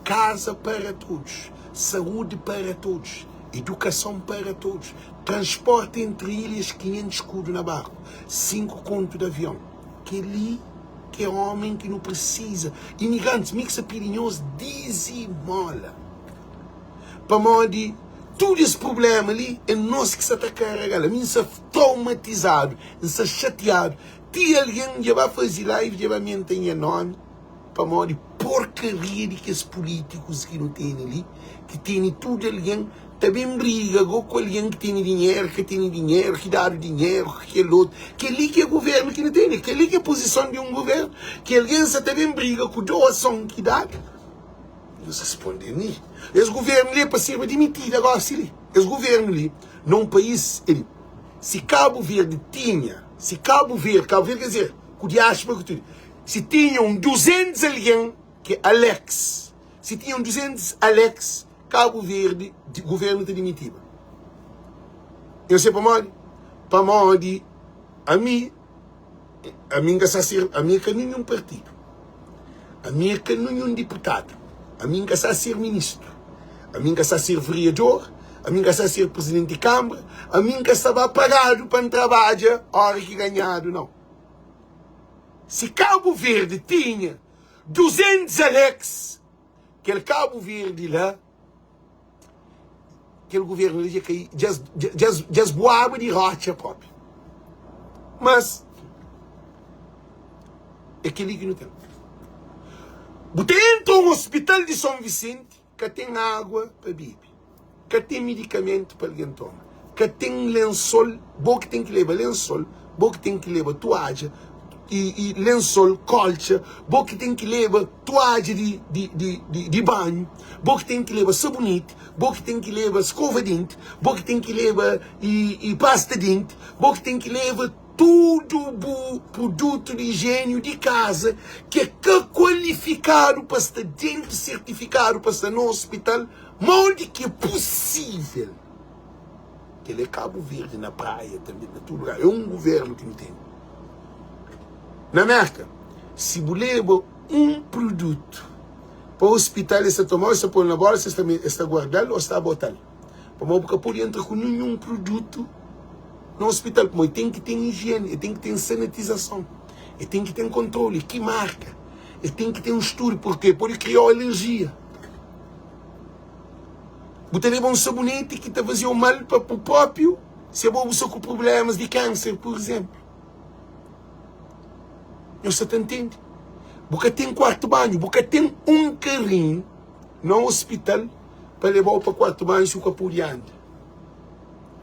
S1: Casa para todos, saúde para todos, educação para todos, transporte entre ilhas 500 escudos na barco, 5 contos de avião. Que ali, que é homem que não precisa. Imigrantes, mixa pirinhoso, desemola. Para modo, todo esse problema ali é nós que se está carregando. A mim está traumatizado, está chateado. Tem alguém que vai fazer live, que vai mentir nome, para modo de porcaria de que os políticos que não têm ali, que têm tudo alguém, também briga com alguém que tem dinheiro, que dá dinheiro, aquele outro, que ali que é governo que não tem, que ali que é posição de um governo, que alguém se também briga com doação que dá. Eles respondem ali. Esse governo ali é para ser demitido agora, sim. Esse governo ali, num país, ele, se Cabo Verde tinha, quer dizer, com diáspora, se tinham 200 alguém, que é Alex, se tinham 200 Alex, Cabo Verde, o governo te demitia. Eu sei para onde, a mim que não é um partido, a mim que não é um deputado, a mim que está a ser ministro, a mim que está a ser vereador, a mim que está a ser presidente de Câmara, a mim que estava pagado para trabalhar, a hora que ganhado, não. Se Cabo Verde tinha 200 Alex, aquele Cabo Verde lá, aquele governo ali já boaba de rocha própria. Mas é aquele que não tem. Você entra no hospital de São Vicente, que tem água para beber, que tem medicamento para alguém tomar, que tem lençol, bom que tem que levar lençol, bom que tem que levar toalha, e lençol, colcha, bom que tem que levar toalha de banho, bom que tem que levar sabonete, bom que tem que levar escova de dente, bom que tem que levar e pasta de dente, bom que tem que levar tudo o produto de higiene de casa que é qualificado para estar dentro, certificado para estar no hospital, onde que é possível. Que ele é Cabo Verde, na praia, também, na todo lugar. É um governo que não tem. Na América, se você leva um produto para o hospital, você tomar, você põe na bolsa, você está guardando ou está botando. Para não pode entrar com nenhum produto no hospital, porque tem que ter higiene, tem que ter sanitização, tem que ter controle, que marca, tem que ter um estudo, porque pode criar alergia. Você leva um sabonete que está fazendo mal para o próprio, se você com problemas de câncer, por exemplo. Você entende? Você tem quarto de banho, você tem um carrinho no hospital para levar para o quarto de banho se o capô anda.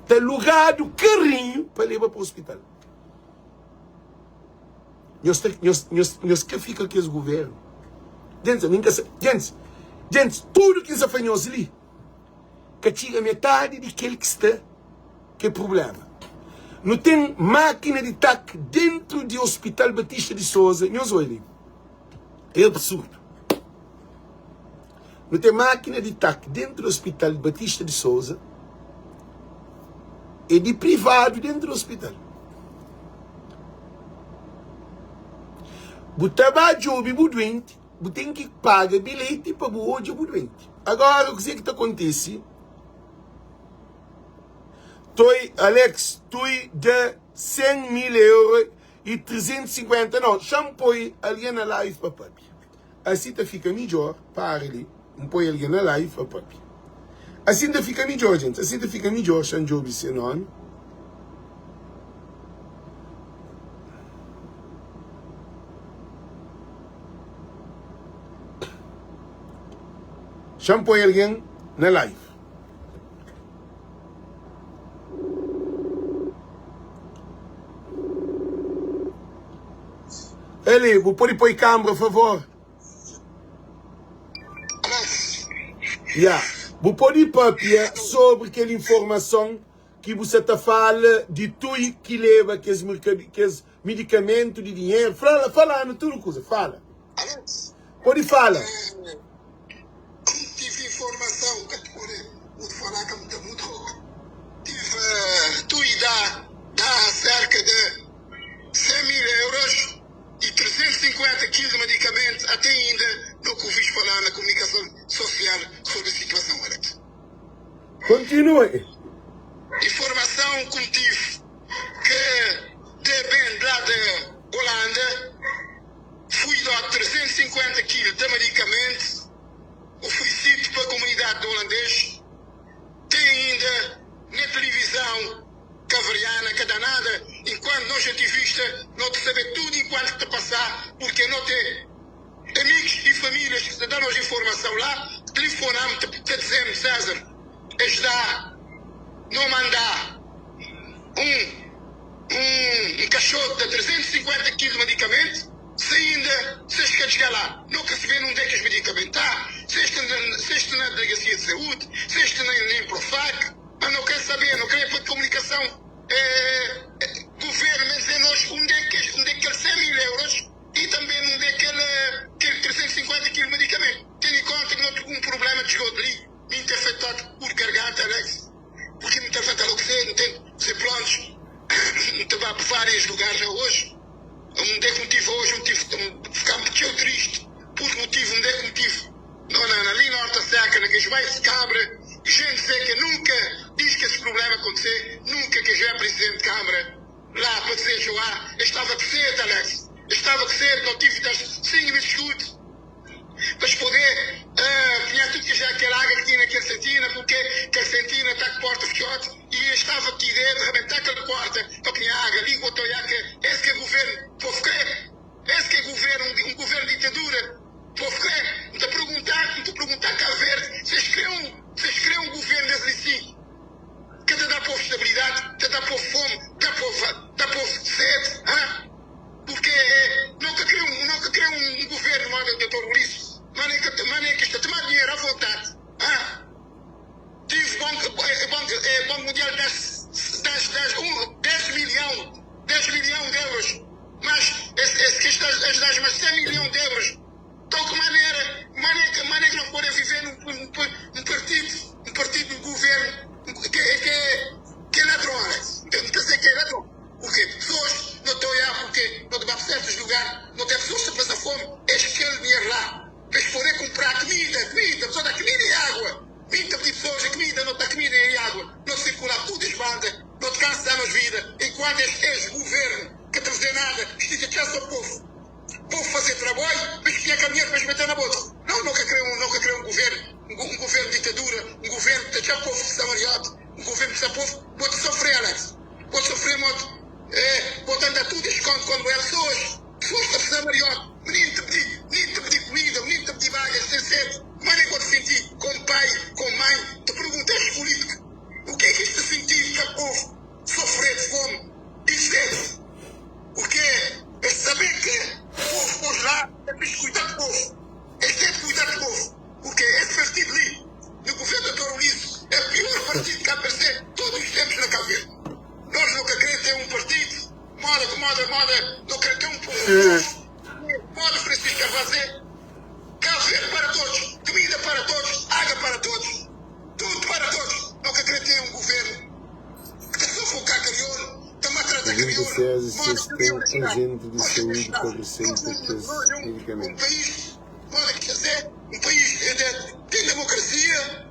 S1: Está alugado carrinho para levar para o hospital. Nós que fica aqui os governos. Gente, tudo que se faz ali, que tira metade daquele que está, que é problema. Não tem máquina de TAC dentro do Hospital Batista de Souza. Nós olhamos. É absurdo. Não tem máquina de TAC dentro do Hospital Batista de Souza. E de privado dentro do hospital. Você vai jogar o doente, você tem que pagar bilhete para o doente. Agora, o que está acontecendo? Alex, tu de 100 mil euros e 350, não, põe alguém na live para papi. Assim fica melhor, para ali, põe alguém na live para papi. Assim fica melhor, gente. Assim fica melhor, Xanjobi, se não. Põe alguém na live. Ele, vou pôr a câmera, por favor. Vou pôr papel sobre aquela informação que você está falando de tudo que leva aqueles medicamentos, de dinheiro. Fala tudo coisa, fala. Pode falar.
S4: Tive informação que vou falar que muito mudou. Tive tudo dá cerca de 100 mil euros e 350 quilos de medicamentos até ainda no que ouvi falar na comunicação social sobre a situação, Alex.
S1: Continue.
S4: Informação que tive que depende lá de Holanda, fui dar 350 quilos de medicamentos, oferecido para a comunidade holandesa, tem ainda na televisão cavariana, que danada, enquanto nós ativistas não te saber tudo enquanto te passar, porque não tem amigos e famílias que te dão informação lá, telefonamos, te dizemos, César, ajudar, não mandar um caixote de 350 quilos de medicamentos, se ainda, se que chegar lá, não que se vê onde é que os medicamentos estão, se este na delegacia de saúde, se este nem Profac, mas não quer saber, não quer para a comunicação, governo, mas é nós, onde é que aqueles 100 mil euros e também onde é aquele 350 quilos de medicamento. Tendo em conta que não tem um problema de esgoto ali, me ter afetado por garganta, Alex, porque me ter afetado logo cedo, não tem ser prontos, não te vai para vários lugares hoje. Onde é que me tive hoje, me tive ficar muito triste, por motivo, onde é que me tive, ali na Horta Seca, naqueles bairros de Cabra, gente seca nunca diz que esse problema acontecer, nunca que já é presidente de Câmara, lá para dizer, Joá, estava com cedo, Alex, estava com cedo, não tive das 5 mil escudos, Para poder tinha tudo que já aquela água que tinha naquela sentina, porque aquela sentina está com porta fechada e estava aqui dentro, arrebentar aquela porta, para que a água ali, botou que esse que é governo, povo quer, esse que é governo, um governo de ditadura, povo quer, não te perguntar Cabo Verde, vocês criam um governo desse assim, que te dá povo estabilidade, te dá povo fome, dá povo sede, porque nunca criam um governo, mano, doutor Ulisses. Mano, é que está a tomar dinheiro à vontade. Tive Banco Mundial das 10 milhões de euros. Mas esse que está a ajudar mais 100 milhões de euros. Então, que maneira que não podem viver num partido de governo que é ladrão, Alex. Então, não quer dizer que é ladrão. Porque pessoas não estão a olhar porque não dá certos lugares, não tem pessoas que passam fome, eles querem dinheiro lá. Para poder comprar comida, pessoa dá comida e água. 20 pessoas, a comida, não dá comida e água. Não circula tudo as bandas, não te cansa de dar-nos vida. Enquanto és governo, que não fazer nada, justiça de chance ao povo. O povo fazer trabalho, mas que é caminhar para meter na boca. Nunca criou um governo de ditadura, um governo que deixa o povo que está mareado, um governo que está o povo, pode sofrer, Alex. Pode sofrer muito. Pode andar tudo esconde quando é pessoas que estão precisando mareado. Menino te pedir comida, menino te pedir vagas, sem sede. Mas nem pode sentir como pai, como mãe, te perguntas político. O que é que isto sentir que o povo sofrer de fome e sede? Porque é saber que o povo pôs lá, é preciso cuidar do povo. É ter de cuidar do povo. Porque esse partido ali, no governo do Dr. Ulisses, é o pior partido que aparecer todos os tempos na Cabo Verde. Nós nunca queremos ter um partido, não queremos ter um povo. Moda Francisco Carvazé, Cabo Verde para todos, comida para todos, água para todos, tudo para todos. Nunca queremos ter um governo que está sufocar crioulo, está maltratar crioulo.
S1: Agente de saúde com receita medicamentos.
S4: Um país, moda que dizer, um país tem democracia,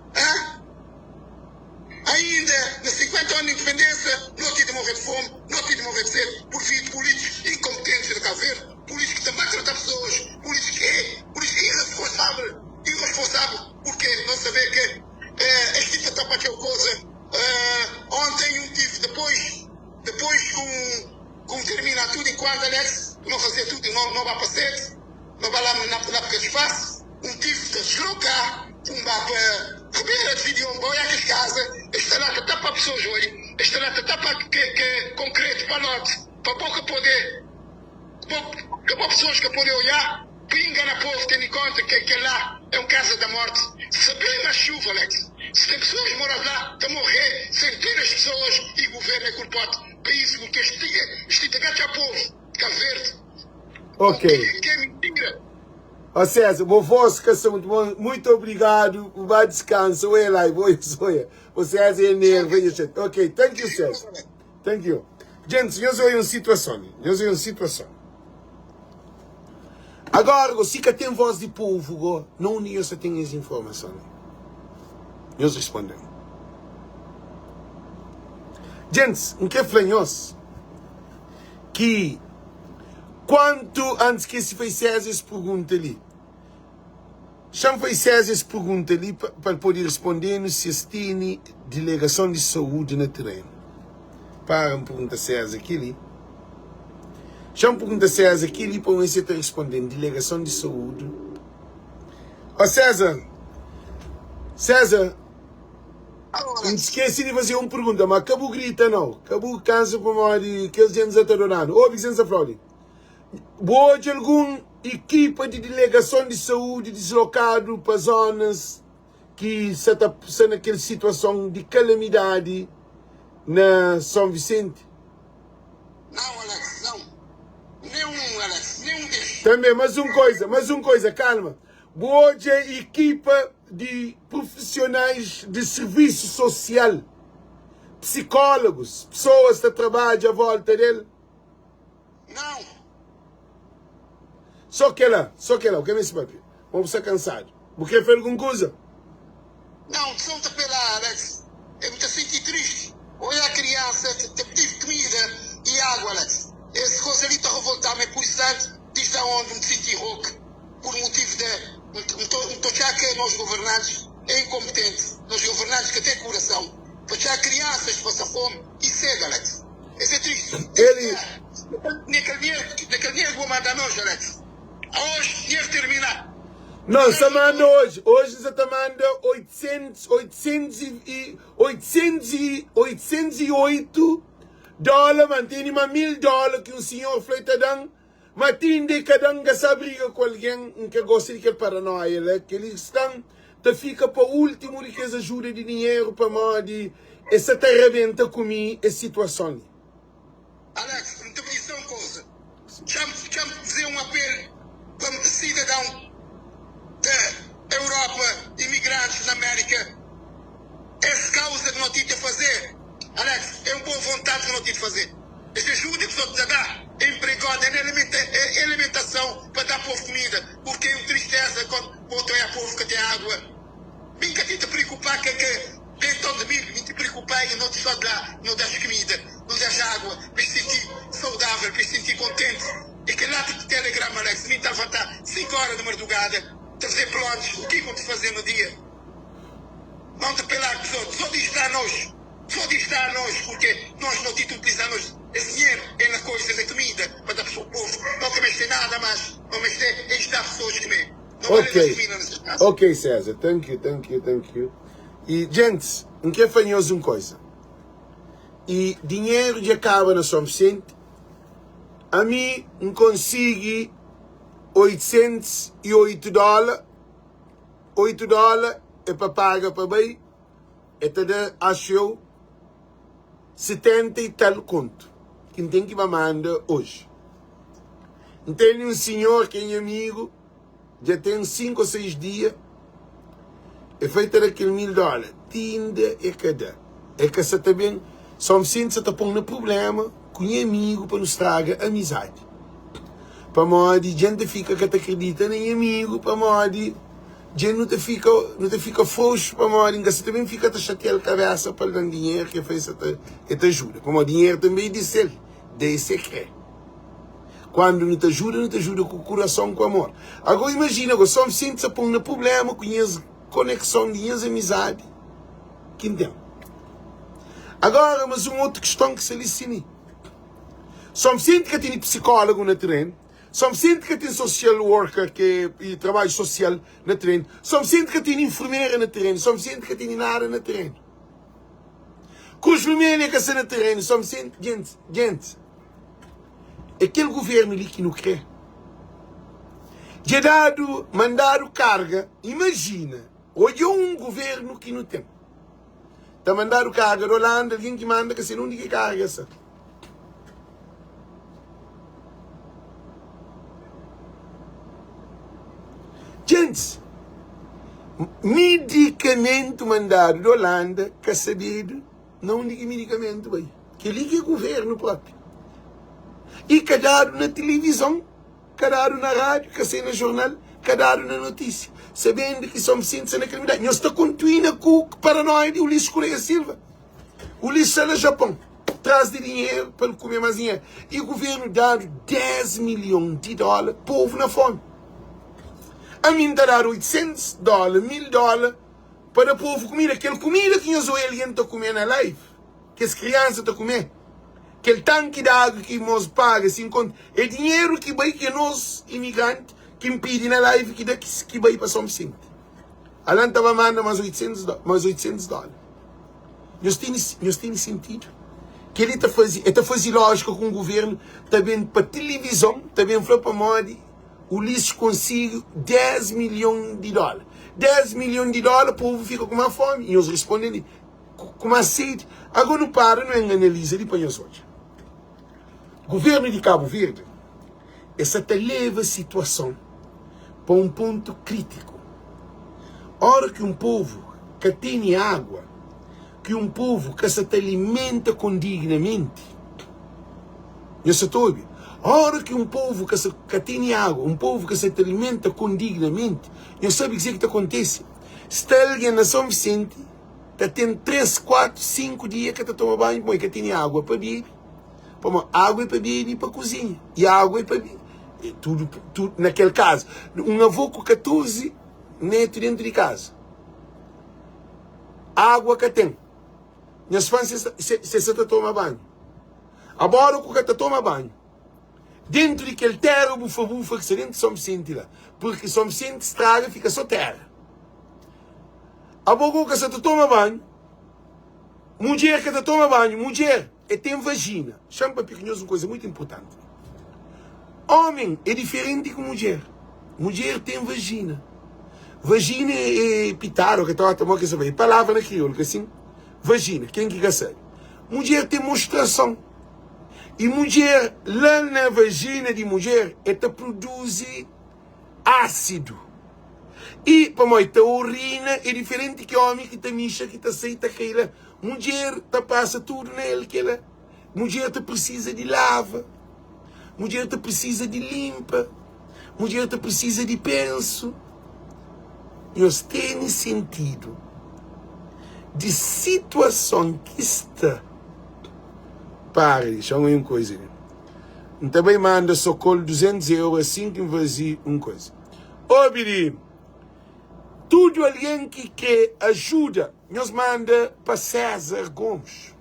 S4: ainda, nos 50 anos de independência, não tinha de morrer de fome, não tinha de morrer de sede, por fim de políticos incompetentes de Cabo Verde, políticos que também tratam pessoas, políticos irresponsável, porque não saber que este tipo está para aquela coisa. Ontem um tive, depois com terminar tudo, enquanto Alex, não fazer tudo, não vai para sede, não vai lá na época de espaço, um tive de deslocar, um vai para Ribeira de Vídeo, vai a casa, esta lá está para pessoas hoje, esta lá está para que concreto, para nós, para pouco poder, para pessoas que podem olhar, pinga na povo, tendo em conta que lá é um casa da morte. Se bem na chuva, Alex, se tem pessoas que moram lá, estão a morrer, centenas de pessoas, e o governo é culpado. Para isso, porque este gato é povo, Cabo Verde.
S1: Ok.
S4: Que é mentira.
S1: Ó César, muito obrigado. Vá descanso. Oi lá, o César é nervo. Ok, thank you, César. Thank you. Gente, nós vamos em uma situação. Agora, você que tem voz de povo, não você tem as informações. Nós respondemos. Gente, o que falamos? Que quanto antes que se fez César pergunta ali, já foi César pergunta ali para poder responder se tem delegação de saúde no terreno. Para me perguntar César aqui. Já me pergunta César aqui para você estar respondendo delegação de saúde. Ó César, não esquece de fazer uma pergunta, mas acabou grita não, acabou câncer para morrer, que os gente estão adorando. Ô Vicente Flori, hoje alguma equipa de delegação de saúde deslocado para zonas que está naquela situação de calamidade na São Vicente?
S4: Não, Alex, não. Nenhum deles.
S1: Também, mais uma coisa, calma. Hoje a equipa de profissionais de serviço social, psicólogos, pessoas que trabalham à volta dele.
S4: Não.
S1: Só que lá, o que é esse papel? Vamos estar cansados. Porque fez alguma coisa?
S4: Não, só está pela, Alex. Eu me sinto triste. Olha a criança, tive comida e água, Alex. Esse coisa ali está revoltado, mas por isso, desde onde me senti rouco, por motivo de porque nós governantes é incompetente, nós governantes que têm coração, para tirar crianças que passam fome e sede, Alex. Isso é triste.
S1: Ele...
S4: Naquele dinheiro vou mandar nós, Alex. Hoje, dinheiro terminar.
S1: Não, você manda hoje. Hoje você manda 808 dólares, mantém uma $1000 que um senhor fleita dan, mas tem de cada um que se briga com alguém que gosta de que paranoia, né? Que eles estão, te fica para o último que eles ajudam de dinheiro para morrer, e se te arrebenta comigo a situação.
S4: Alex, não te dizer uma coisa. Deixa-me fazer um apelo para o cidadão da Europa, imigrantes da América. Essa causa que nós temos de fazer, Alex, é uma boa vontade que nós temos de fazer. Essa ajuda que nós dá, empregada, alimentação para dar povo comida. Porque é uma tristeza quando é povo que tem água. Nunca te preocupar que tem todo milho, não te preocupar e não te só dá, não dás comida, não dás água, para se sentir saudável, para se sentir contente. E que lá te telegrama, Alex, nem está a levantar 5 horas da madrugada, te fazer planos, o que vão te fazer no dia? Não te pelar com os outros, só diz estar a nós, porque nós não temos que utilizar esse dinheiro é na coisa da comida, para dar para o povo, não comece nada mais, não comece a ajudar pessoas a comer.
S1: Ok, César, thank you. E, gente, não quer fazer uma coisa. E dinheiro de acaba na São Vicente, a mim não consigo 808 dólares, 8 dólares é para pagar para bem, é para acho eu 70 e tal conto, que tem que me mandar hoje. Tem um senhor que é amigo, já tem 5 ou 6 dias, é feito daquele $1000. Tinda é cada. É que você também, só me sinto, você está pondo no problema com um amigo para nos estragar amizade. Para modo, gente fica que te acredita em amigo, para modo, gente não te fica frouxo, para modo, que você também fica a chatear a cabeça para dar dinheiro que fez que te ajuda. Para modo, dinheiro também diz ele, desse que quando não te ajuda com o coração, com o amor. Agora imagina, agora só me sinto, você põe no problema, conhece conexão de amizade. Que entende? Agora, mas uma outra questão que se lhe ensina. Só me sinto que tem psicólogo na treino. Só me sinto que tem social worker e trabalho social na treino. Só me sinto que tem enfermeira na treino. Só me sinto que tem nada na treino. Cruz Vermelha que está na treino. Só me sinto... Gente. Aquele governo ali que não quer. De mandado carga. Imagina. Hoje um governo que não tem. Está mandando carga da Holanda, alguém que manda que se não diga carga essa. Gente, medicamento mandado da Holanda, que sabido, não diga medicamento, vai. Que liga o governo próprio. E cadado na televisão, cadado na rádio, cadado no jornal, cadado na notícia. Sabendo que somos cientes na criminalidade. Nós estamos continuando com o paranoia de Ulisses Correia Silva. Ulisses está no Japão. Traz de dinheiro para comer mais dinheiro. E o governo dá $10 milhões, povo na fome. A mim está dar $800, $1000 para o povo comer. Aquela comida que nós estamos a comer na live. Que as crianças estão a comer. Aquele tanque de água que nós pagamos. É dinheiro que vai que nós, imigrantes, que impede na live que vai para São Vicente. Alan estava mandando mais $800. Nós temos sentido. Que ele está fazendo lógica com o governo, também para televisão, também falou para moda, o Ulisses consegue $10 milhões. $10 milhões, o povo fica com uma fome. E nós respondemos com uma sede. Agora não para, não é analisa, ele põe os olhos. Governo de Cabo Verde, essa te leva a situação para um ponto crítico. Hora que um povo que tem água, que um povo que se alimenta dignamente, hora que um povo que tem água, um povo que se alimenta dignamente, não sabe o que acontece. Se alguém na São Vicente, tem 3, 4, 5 dias que toma banho, que tem água para beber, água para beber e para cozinhar, e água para beber. Tudo naquele caso, um avô com 14 neto dentro de casa. Água que tem. Minhas fãs se toma banho. Agora o que toma banho. Dentro de aquele terra, bufa, que se dentro São Vicente lá. Porque São Vicente estraga, fica só terra. Agora que se toma banho. Mulher que toma banho, mulher, tem vagina. Chama para pequenos uma coisa muito importante. Homem é diferente que mulher. Mulher tem vagina. Vagina é pitaro, que está a saber. Palavra na crioula, que assim. Vagina, quem que quer saber? Mulher tem mostração. E mulher, lá na vagina de mulher, ela produz ácido. E, para mim, a urina é diferente que homem que está mixa, que está aceita aquela. Mulher tá passa tudo nele, que ela. Mulher tá precisa de lava. Mulher tá precisa de limpa. Mulher tá precisa de penso. Nós temos sentido de situação que está. Pare, chama uma coisa. Também manda socorro 200 euros assim que fazer uma coisa. Obri, tudo alguém que quer ajuda, nos manda para César Gomes.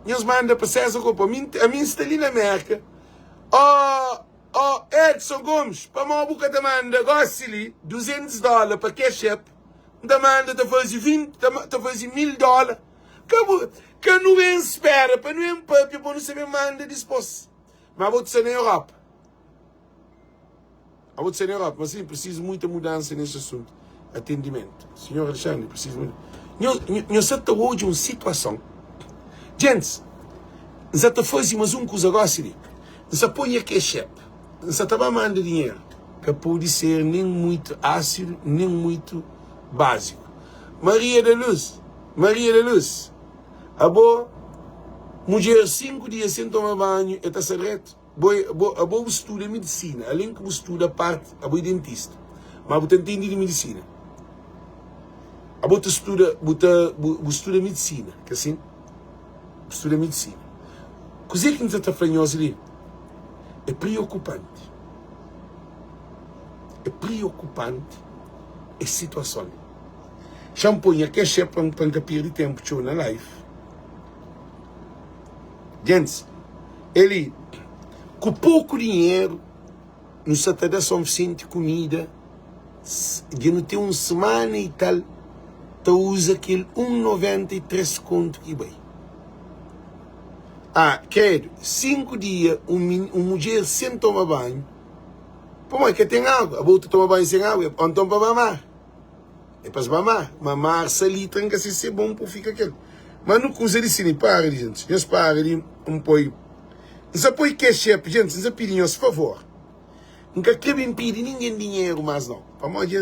S1: Nos manda para César Gomes. A mim está ali na América. Edson Gomes, para uma boca da manda, goste-lhe $200 para cash app. Da manda, te fazer 20, te fazer $1000. Que não é espera, para não é para não saber manda disposto. Mas vou dizer na Europa. Vou dizer na Europa, mas sim, preciso muita mudança nesse assunto. Atendimento. Senhor Alexandre, preciso muito. Nós estamos hoje em uma situação. Gente, nós estamos fazendo mais um coisa agora, nós põe a cash app. Nós estamos mandando dinheiro. Que pode ser nem muito ácido, nem muito básico. Maria da Luz. A boa, mulher 5 dias sem tomar banho, está certo. A boa estuda medicina, além que estuda a parte, a boa dentista. Mas você entende de medicina. A boa estuda medicina, que assim? Estuda medicina. Coisa que a gente está falando ali é preocupante. É preocupante a situação. Champanhe que é para não perder tempo na live. Gente, ele, com pouco dinheiro, no Saturday São Vicente comida, de não ter uma semana e tal, tu usa aquele 1,93 conto que bem. Quero 5 dias, uma mulher sem tomar banho, como é que tem água? A outra toma banho sem água, então para mamar. É para mamar. Mamar, salir, tranca se ser bom para ficar aquele. Mas não coisa de cine, para, gente. Nós para ali, apoio. Nós apoio cash app, gente. Nós pedimos, por favor. Nunca querem pedir ninguém dinheiro, mas não.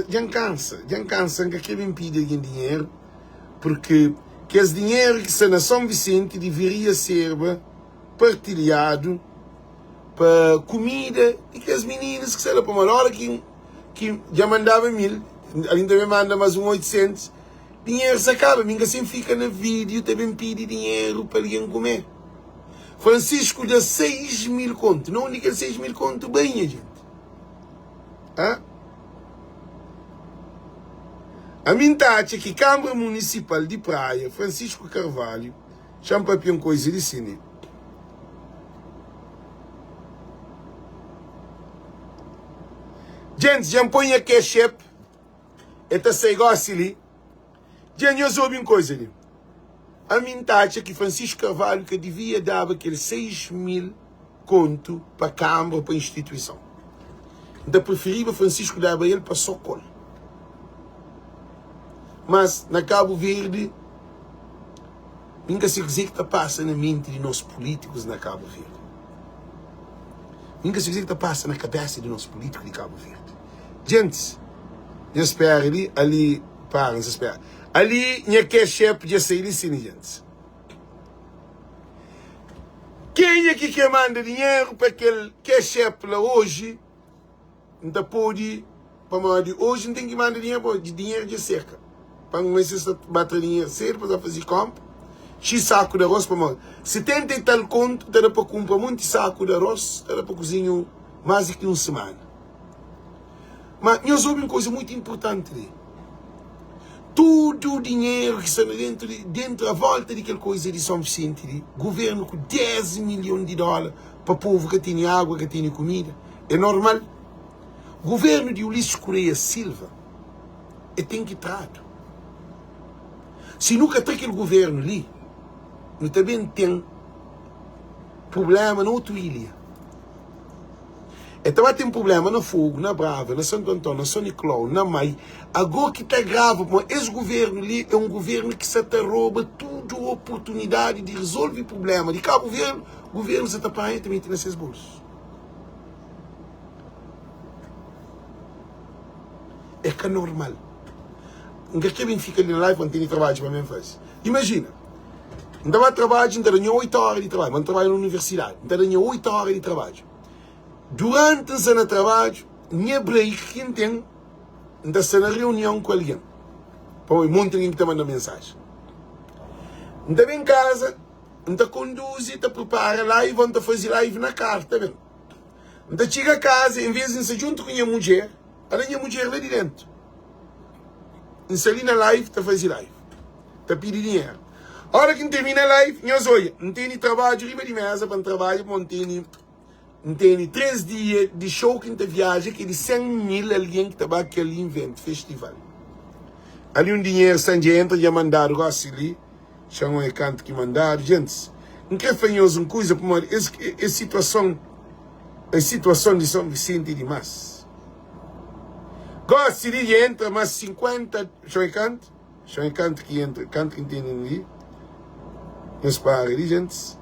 S1: Já cansa, nunca querem pedir ninguém dinheiro. Porque que esse dinheiro que está na São Vicente deveria ser partilhado para comida e que as meninas que saíram para uma hora que já mandava 1000, além também manda mais 800. Dinheiro se acaba, ninguém sempre fica no vídeo, também pede dinheiro para alguém comer. Francisco dá 6.000 conto, não é que 6.000 conto bem, gente. A minha taxa que Câmara Municipal de Praia, Francisco Carvalho, chama para uma coisa de cine. Gente, já põe a cash app, esta se gosta ali. Gente, eu soube uma coisa ali. A minha taxa que Francisco Carvalho que devia dar aquele 6.000 conto para a Câmara, para a instituição. Então preferível Francisco dava ele para Socorro. Mas na Cabo Verde, nunca se dizer que está passando na mente de nós políticos na Cabo Verde. Nunca se dizer que está passando na cabeça de nós políticos de Cabo Verde. Gente, eu espero ali, para, não se espera. Ali, minha cash app já saiu de cine, gente. Quem é que manda dinheiro para aquele cash app lá hoje? Não pode, hoje não tem que mandar dinheiro de cerca. Para começar a bater dinheiro cedo para fazer compra. X saco de arroz para mim. 70 e tal conto, dá para comprar muito saco de arroz, dá para cozinhar mais do que uma semana. Mas nós ouvimos uma coisa muito importante ali. Todo o dinheiro que está dentro a volta daquela coisa de São Vicente, ali, governo com 10 milhões de dólares para o povo que tem água, que tem comida, é normal. Governo de Ulisses Correia Silva tem que tratar. Se nunca tem aquele governo ali, não também tem problema na outra ilha. Então tem problema na Fogo, na Brava, na Santo Antônio, na São Nicolau, na Mai. Agora que está grave, mas esse governo ali é um governo que se te rouba toda a oportunidade de resolver problema. De cá o governo se está para também tem nesses bolsos. É que é normal. Ninguém fica ali na live quando tem trabalho para mim fazer. Imagina, ainda vai trabalhar, ainda tenho 8 horas de trabalho, mas trabalho na universidade, ainda tenho 8 horas de trabalho. Durante o ano de trabalho, minha break, quem tem, ainda está na reunião com alguém. Para o mundo que está mandando mensagem. Ainda vem em casa, ainda conduz, ainda prepara live, ainda faz live na carta, bem. Ainda chega a casa, em vez de se junto com a minha mulher lá de dentro. Ainda ali na live, está fazendo live. Está pedindo dinheiro. A hora que termina a live, nós olha, não tem trabalho, riba de mesa para trabalho, não tem 3 dias de show que a viagem, que de 100 mil alguém que estava aquele evento, festival. Ali dinheiro, Sandy entra e mandar o gosto ali, chama o canto que mandar, gente, não quer fazer uma coisa, porque a situação de São Vicente demais. Gosto ali entra, mas 50, chama o canto que entra, canto que tem ali, nos para ali, gente.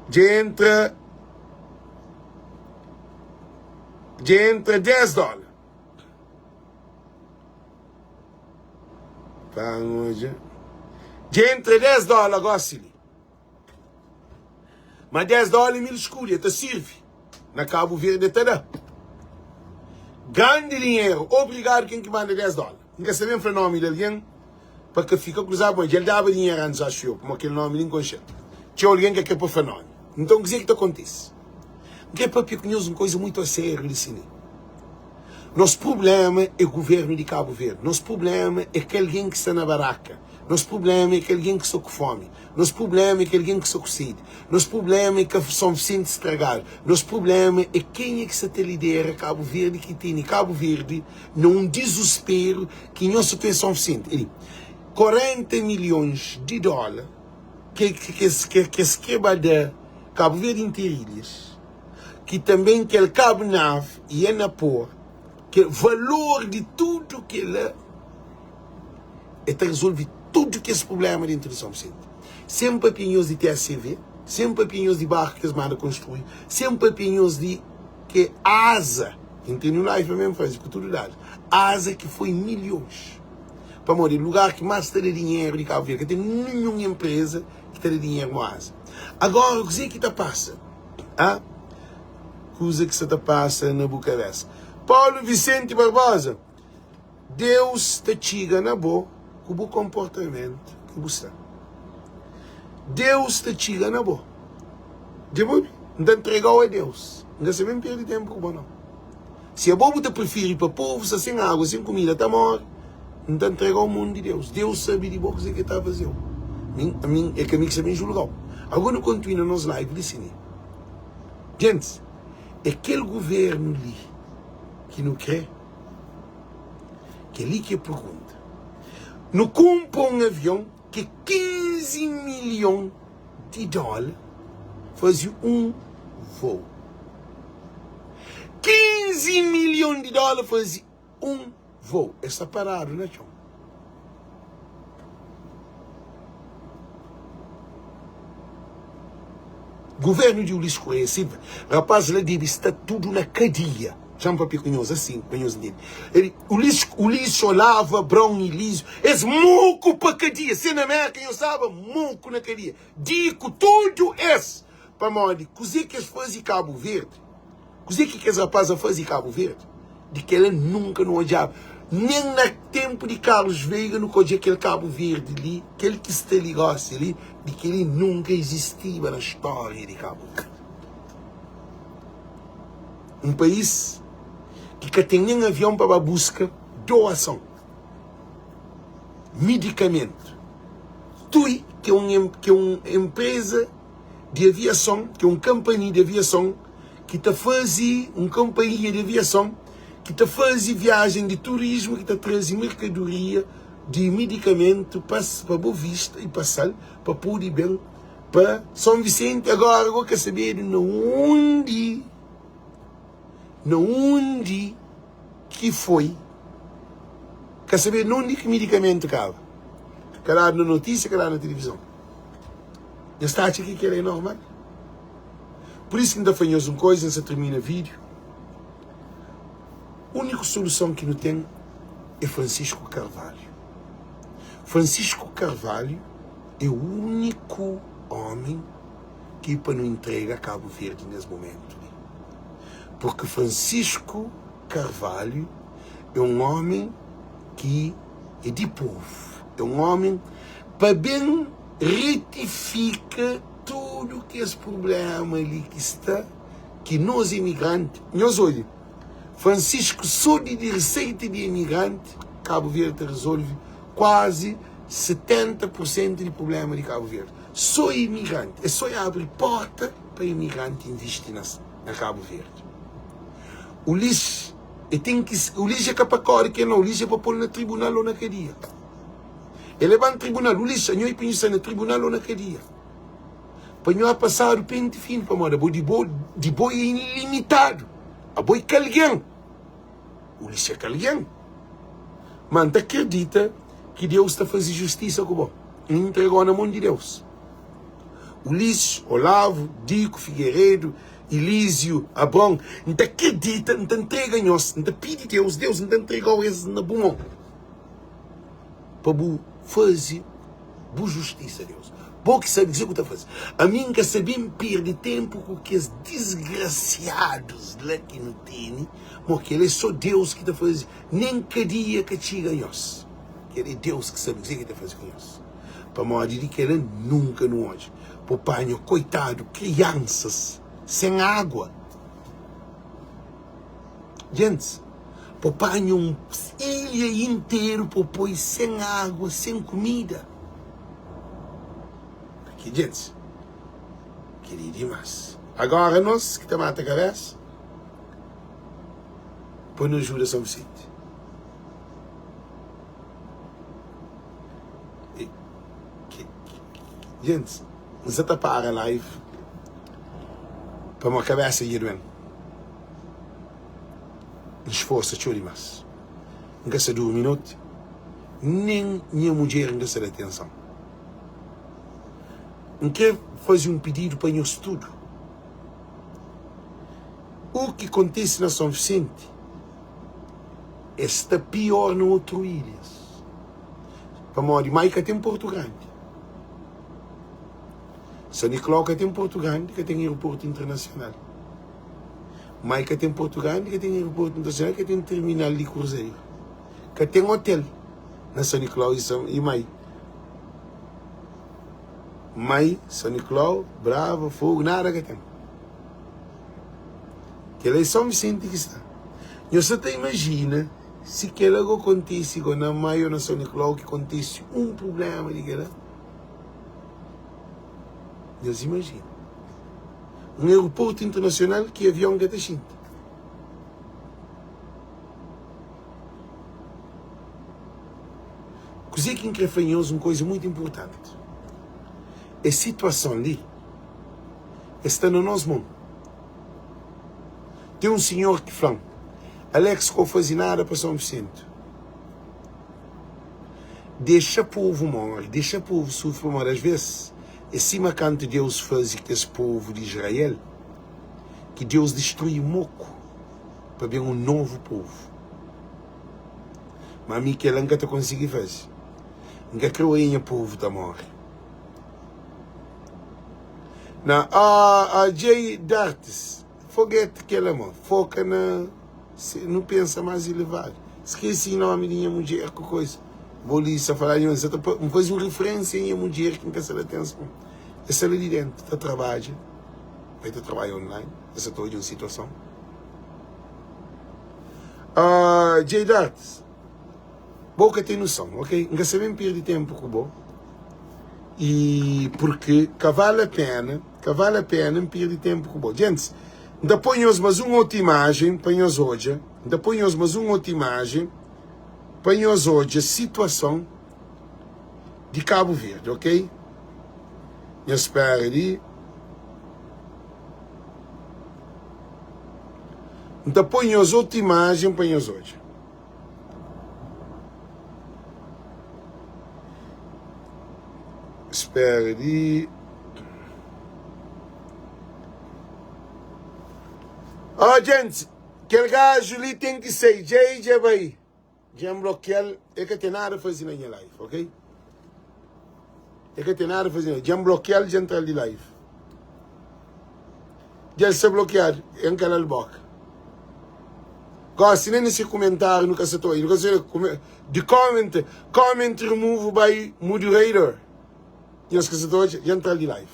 S1: Já entra $10. Já entra $10 agora, sim. Mas $10 mil escolha, te serve. Na Cabo Verde, te dá. Grande dinheiro, obrigado quem que manda $10. Nunca sabia um fenômeno de alguém, porque fica cruzado, ele dava dinheiro antes, acho eu, como aquele nome inconsciente. Tinha alguém que quer por fenômeno. Então, o que é que acontece? Porque é para conhecer uma coisa muito a sério de cine. Nosso problema é o governo de Cabo Verde. Nosso problema é que alguém que está na baraca. Nosso problema é que alguém que está com fome. Nosso problema é que alguém que está com sede. Nosso problema é que São Vicente estragar. Nosso problema é quem é que se te lidera Cabo Verde, que tem Cabo Verde num desespero que não se tem São Vicente. 40 milhões de dólares que se quebra de Cabo Verde inteiras, que também que ele Cabo Nave e é na por, que o valor de tudo que ele é para resolver tudo que esse problema dentro de São Vicente. Sempre pinhos de TSV, sempre pinhos de barco que eles mandam construir, sempre pinhos de que asa, entendeu? Live mesmo faz com tudo dado. Asa que foi milhões. Para morrer, lugar que mais tem dinheiro de Cabo Verde, que tem nenhuma empresa que tem dinheiro no asa. Agora, o que está passando? Coisa que está passando na Bucareste. Paulo Vicente Barbosa, Deus te chiga na boa com o comportamento que você está. Deus te chiga na boa. Depois, não entregou a Deus. Não se vem perder tempo com não. Se a bobo te prefere para o povo, sem água, sem comida, está morto, não entregou o mundo de Deus. Deus sabe de boa que está fazendo. É que a mim que se vem julgar. Agora não continua nos lives de cine. Gente, aquele governo ali que não quer, que ali que pergunta, não compra um avião que 15 milhões de dólares fazia um voo. 15 milhões de dólares fazia um voo. Está parado, né, chão? Governo de Ulisses Correia Silva, rapaz, ele deve estar tudo na cadeia. Chama para piconhoso assim, piconhoso dele. Ulisses olhava, Brown e Liso, esse muco para cadeia. Se na América, eu sabe, muco na cadeia. Digo tudo esse. Para morrer, coisa que eles fazem Cabo Verde, coisa que esse rapaz fazem Cabo Verde, de que ele nunca não odiava. Nem no tempo de Carlos Veiga, no dia aquele Cabo Verde ali, aquele que se ligasse ali, de que ele nunca existia na história de Cabo Verde. Um país que tem nem avião para buscar doação. Medicamento. Tu, que é uma empresa de aviação, que é uma companhia de aviação, que está fazendo uma companhia de aviação, que está fazendo viagem de turismo, que está trazendo mercadoria de medicamento para Boa Vista e para Sal, para poder bem, para São Vicente. Agora eu quero saber onde que foi. Quer saber onde que medicamento acaba. Calhar na notícia, calhar na televisão. Já está aqui que é normal. Por isso que ainda fazemos uma coisa, se termina o vídeo. A única solução que não tem é Francisco Carvalho. Francisco Carvalho é o único homem que para não entrega Cabo Verde nesse momento. Porque Francisco Carvalho é um homem que é de povo. É um homem para bem retifica tudo que esse problema ali que está, que nós imigrantes, nós olha, Francisco só de receita de imigrante, Cabo Verde resolve quase 70% do problema de Cabo Verde. Só imigrante, é só abrir porta para imigrante investir na Cabo Verde. O lixo, o lixo é capaz que não, o lixo é para pôr no tribunal ou na cadeia. Ele vai no tribunal, o lixo, eu penso no tribunal ou na cadeia. Para não passar o pente fino para moda, de boi é ilimitado. A boi calguém. O lixo é calguém. Mas acredita que Deus está fazendo justiça com o bom. Ele entregou na mão de Deus. O lixo, Olavo, Dico, Figueiredo, Elísio, Abrão, não acredita, não entrega em nós, não pede Deus, Deus não entregou eles na boa mão. Para fazer boa justiça a Deus. Bom que sabe dizer o que está fazendo. A mim que sabia perder tempo com aqueles desgraciados lá que não tem, porque ele é só Deus que está fazendo. Nem cada dia que chega a nós. Que ele é Deus que sabe dizer o que está fazendo com nós. Para morrer que ele nunca não hoje. Para o pai, coitado, crianças sem água. Gente, para o pai, uma ilha inteira para pôr sem água, sem comida. Que gente, queria demais. Agora nós que estamos a cabeça, põe nos ajuda São Vicente. Gente, você está para a live para uma cabeça ir bem. Esforça, tchau demais. Não gasta 2 minutos, nem minha mulher não gasta de atenção. Não quero fazer um pedido para nós tudo. O que acontece na São Vicente está pior no outro ilhas. Para morrer, Maica tem Porto Grande. São Nicolau que tem Porto Grande, que tem aeroporto internacional. Maica tem Porto Grande, que tem aeroporto internacional, que tem terminal de cruzeiro. Que tem hotel na São Nicolau e Mai. Mai, São Nicolau, Brava, Fogo, nada que tem. Que ela é São Vicente que está. Você até imagina se que ela acontece na Mai ou na São Nicolau, que acontece um problema de guerra. Deus imagina. Um aeroporto internacional que avião que está. Coisa que increfanhoso, uma coisa muito importante. A situação ali está na nossa mão. Tem um senhor que fala, Alex, não faz nada para São Vicente. Deixa o povo morrer, deixa o povo sofrer às vezes. É cima quanto Deus faz que esse povo de Israel, que Deus destrui o moco para ver um novo povo. Mas a mim que ela nunca está conseguindo fazer. Nunca creu em o povo da morte. Na a Jay Dartes, forget que ela mano, foca na, não pensa mais elevado. Esqueci o nome da minha mulher, que coisa. Vou lhe falar, não faz uma referência em minha mulher que não quer saber atenção. Essa ali de dentro, está trabalha, vai ter trabalho online, essa toda uma situação. J-Dart, boca tem noção, ok? Não se vem perder tempo com o e porque vale a pena perder tempo com o gente. Depois mais uma outra imagem para nós hoje, depois mais uma outra imagem para nós hoje a situação de Cabo Verde, ok? Eu espero ali. Depois outra imagem para nós hoje. Espera ali. Gente, aquele gajo ali tem que ser JJ vai. Já bloquear, é que tem nada a fazer na minha live, ok? É que tem nada a fazer. Já bloquear, já entrar de live. Já se bloquear, em canal boca. Gosto nem nesse comentário no cacetor. The comment remove by moderator. E os caçadores já entrar de live.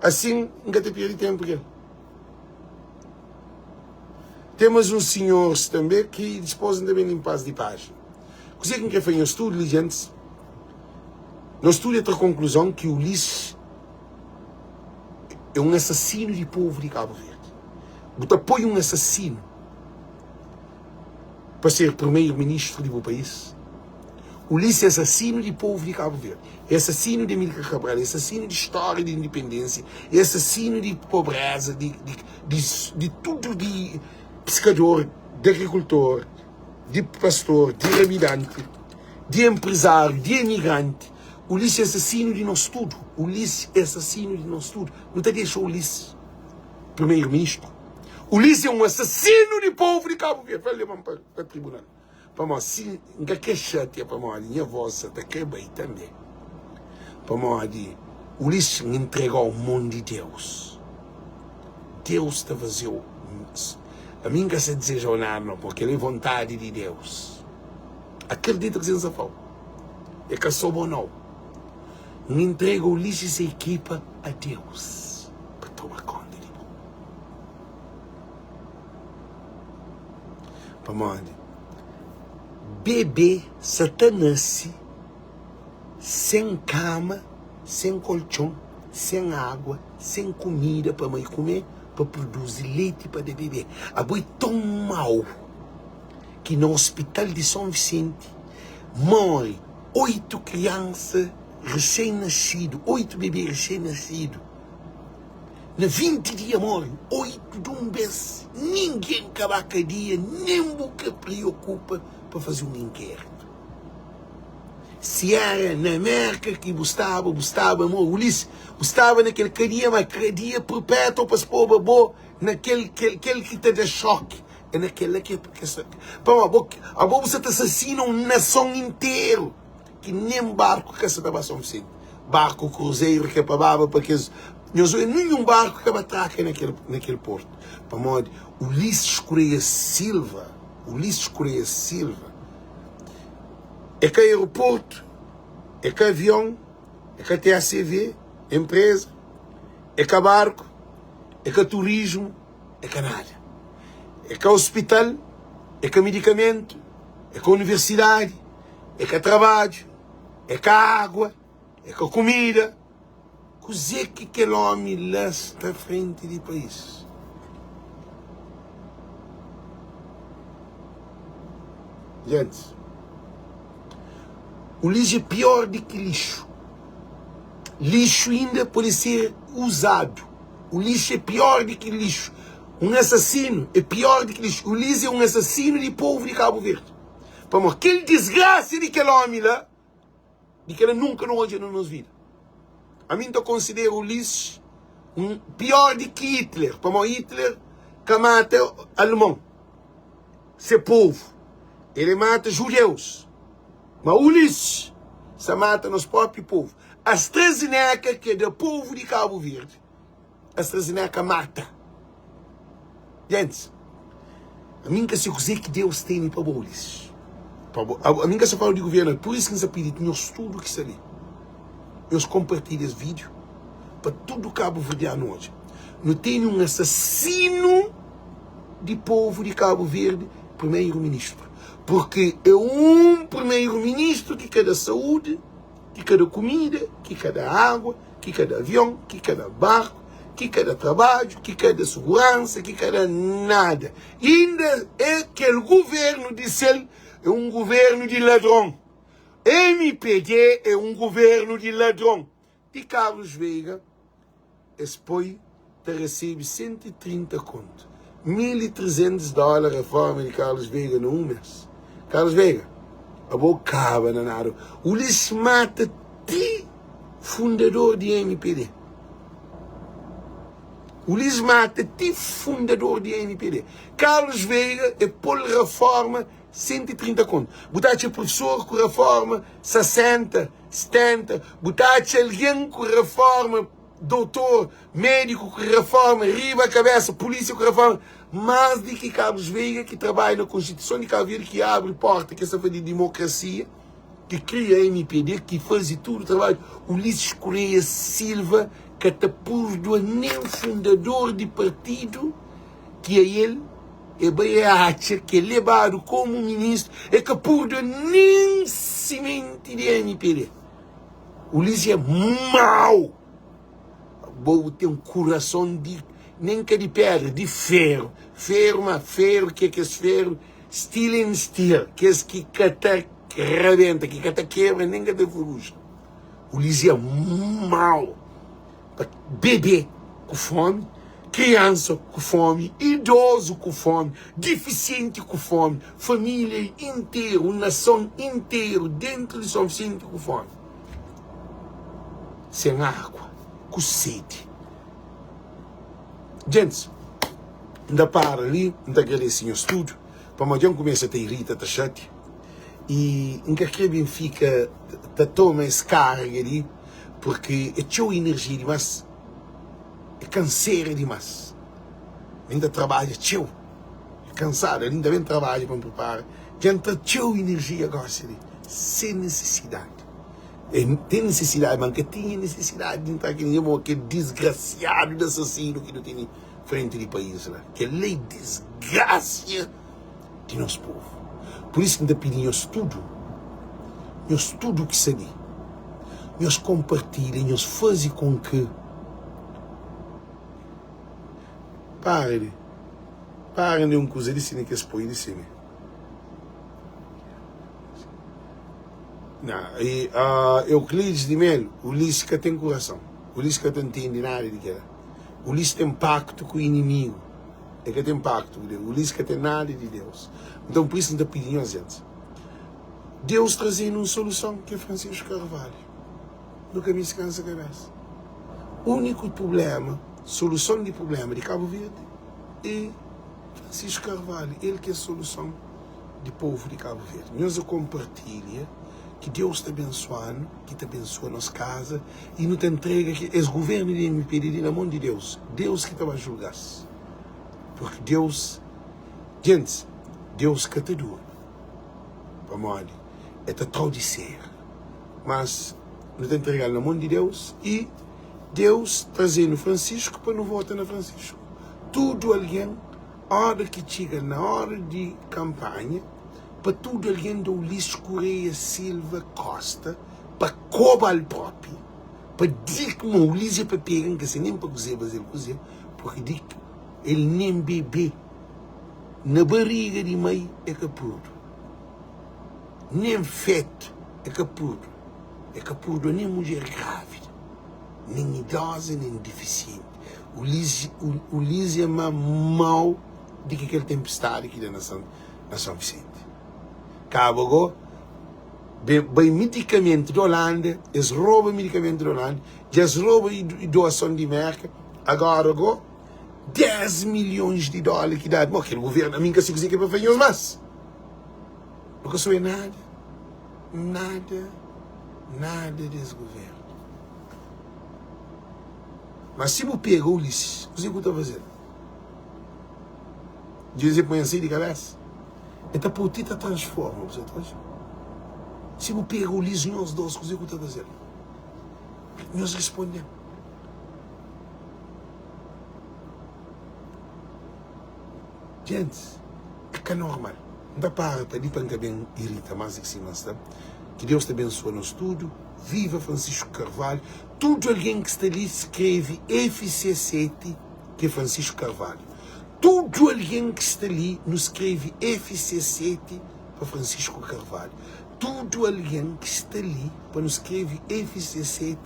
S1: Assim, nunca te perdi tempo. Temos uns senhores também que disposam também de limpar de página. Você que quer fazer um estudo, gente, no estudo é a conclusão que o Ulisses é um assassino de povo de Cabo Verde. Você apoia um assassino para ser primeiro-ministro do país. Ulisses é assassino de povo de Cabo Verde. É assassino de Amílcar Cabral, é assassino de história de independência, é assassino de pobreza, de tudo, de pescador, de agricultor, de pastor, de remirante, de empresário, de imigrante. Ulisses é assassino de nós tudo. Ulisses é assassino de nós tudo. Não te deixou Ulisses primeiro-ministro. Ulisses é um assassino de povo de Cabo Verde. Vai levar para o tribunal. Para nós, se não quer chatear para nós, minha voz está quebrada também. Para nós, Ulisses entregou ao mundo de Deus. Deus está vazio. A mim que se deseja nada, porque ele é vontade de Deus. Acredita que você fala. É que sou bom não. Não entrega Ulisses e a equipa a Deus. Para tomar conta de nós. Para nós, bebê Satanás sem cama, sem colchão, sem água, sem comida para mãe comer, para produzir leite para beber. A boi tão mal que no hospital de São Vicente morre 8 crianças recém-nascidas, 8 bebês recém-nascidos. Na 20 dias morrem 8 de um vez. Ninguém acaba cada dia, nem boca preocupa para fazer um inquérito. Se era na América que Gustavo, Ulisses, Gustavo naquele cadeia, mas cadeia perpétua para se pôr babô, naquele que te dá choque. É naquele que a boa você assassina uma nação inteira, que nem barco que essa estava sendo assim. Barco, cruzeiro, que é para baba, porque não é nenhum barco que vai atracar naquele porto. Para modo, Ulisses Correia Silva, é que aeroporto, é que avião, é que TACV, empresa, é que barco, é que turismo, é que nada. É que hospital, é que medicamento, é que universidade, é que trabalho, é que água, é que comida. Cos'è que aquele homem lá está à frente do país? Gente, o lixo é pior do que lixo. Lixo ainda pode ser usado. O lixo é pior do que lixo. Um assassino é pior do que lixo. O Ulisses é um assassino de povo de Cabo Verde. Para aquele desgraça daquele homem lá, de que ele nunca não hoje não nos vira. A mim eu considero o Ulisses pior do que Hitler. Para Hitler que mata alemão. Seu povo. Ele mata judeus. Mas o Ulisses se mata nos próprios povos. A AstraZeneca, que é do povo de Cabo Verde, a AstraZeneca mata. Gente, a mim que se dizer que Deus tem para o Ulisses. A mim que se fala de governo, por isso que nos pedido no estudo que se ali. Eu compartilho esse vídeo para todo o Cabo Verdeano hoje. Não tem um assassino de povo de Cabo Verde primeiro-ministro. Porque é um primeiro-ministro que quer da saúde, que quer da comida, que quer da água, que quer da avião, que quer da barco, que quer da trabalho, que quer da segurança, que quer da nada. E ainda é aquele governo de ele é um governo de ladrão. MPD é um governo de ladrão. E Carlos Veiga, expõe, recebe 130 conto. $1.300 a reforma de Carlos Veiga no mês. Carlos Veiga, a boca acaba na nada. O Ulisses Mata, fundador de MPD. Ulisses Mata, fundador de MPD. Carlos Veiga é por reforma 130 conto. Botaste professor com reforma 60, 70. Botaste alguém com reforma, doutor, médico com reforma, riba a cabeça, polícia com reforma. Mais do que Carlos Veiga, que trabalha na Constituição de Cabo Verde, que abre porta, que é essa de democracia, que cria a MPD, que faz tudo o trabalho. Ulisses Correia Silva, que está por nem fundador de partido, que é ele, é bem acha, que é levado como ministro, é que por nem semente de MPD. Ulisses é mau. Boa tem um coração de nem que de pedra, de ferro. Ferro, mas ferro, que é esse ferro? Steel and steel, que é esse que cata rebenta, que cata quebra, nem que te frustra. Ulisses é mau. Bebê com fome, criança com fome, idoso com fome, deficiente com fome, família inteira, nação inteira dentro de São Vicente com fome. Sem água, com sede. Gente, ainda para ali, ainda agradeço o estúdio, para amanhã começa a ter irrita, tá chato. E ainda que bem fica, toma esse carga ali, porque é tão energia demais, é canseira demais. Ainda trabalha tão, é cansado, ainda bem trabalho para me preparar. Gente, tão energia agora, sem necessidade. Tem necessidade, mas que tinha necessidade de entrar aquele desgraciado de assassino que não tem frente de país, né? Que lei desgraça de nosso povo. Por isso que ainda pedimos tudo que se diz. Nós compartilhem, nós fazem com que parem de uma coisa de cima que expõe de cima. Euclides de Melo, Ulisses que tem coração, Ulisses que não entende nada de que é. Ulisses tem pacto com o inimigo, é que tem pacto com Deus. Ulisses que tem nada de Deus. Então por isso ainda pedimos a gente. Deus trazendo uma solução que é Francisco Carvalho. Nunca me escansa a cabeça. O único problema, solução de problema de Cabo Verde é Francisco Carvalho. Ele que é a solução do povo de Cabo Verde. Nós compartilhamos que Deus te abençoando, que te abençoa a nossa casa e não te entrega que esse governo de MPD na mão de Deus. Deus que te vai julgar. Porque Deus, gente, Deus que te dura. Vamos é te tal de ser. Mas não te entregar na mão de Deus e Deus trazendo Francisco para não votar na Francisco. Tudo alguém, hora que chega na hora de campanha, para tudo alguém do Ulisses Correia Silva Costa, para cobrar o próprio, para dizer que o Ulisses é para pegar, que se nem para cozer, porque diz que ele nem bebê, na barriga de mãe é capurdo, nem feto é capurdo, nem mulher grávida, nem idosa, nem deficiente. O Ulisses é mais mau do que aquela tempestade aqui da São Vicente. Cabo bem medicamento da Holanda, eles roubam medicamento da Holanda, eles roubam doação de merca, agora 10 milhões de dólares que dá, mas aquele governo, a mim que se consegue para fazer mais. Nunca sou nada desse governo. Mas se você pega o Ulisses, o que você está fazendo? Dizer põe assim de cabeça? Então, por ti, transforma, você está fazendo? Se você pega o Ulisses, nós dois, o que você está fazendo? Nós respondemos. Gente, é que é normal. Não para ali para bem irrita mais que cima, está? Que Deus te abençoe no estudo. Viva Francisco Carvalho. Tudo alguém que está ali escreve FC7, que é Francisco Carvalho. Tudo alguém que está ali nos escreve FC7 para Francisco Carvalho. Tudo alguém que está ali para nos escreve FC7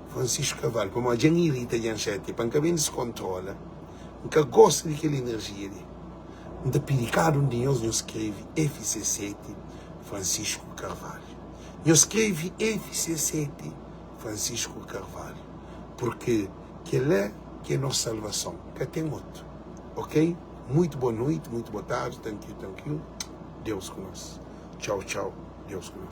S1: Francisco Carvalho. Como a gente irrita a gente, para que bem descontrola, nunca gosta daquela energia ali. De pedir um dia nos escreve FC7 Francisco Carvalho. Eu escrevi FC7 Francisco Carvalho, porque ele é que é nossa salvação, que tem outro, ok? Muito boa noite, muito boa tarde, thank you, Deus conosco. Tchau, tchau, Deus conosco.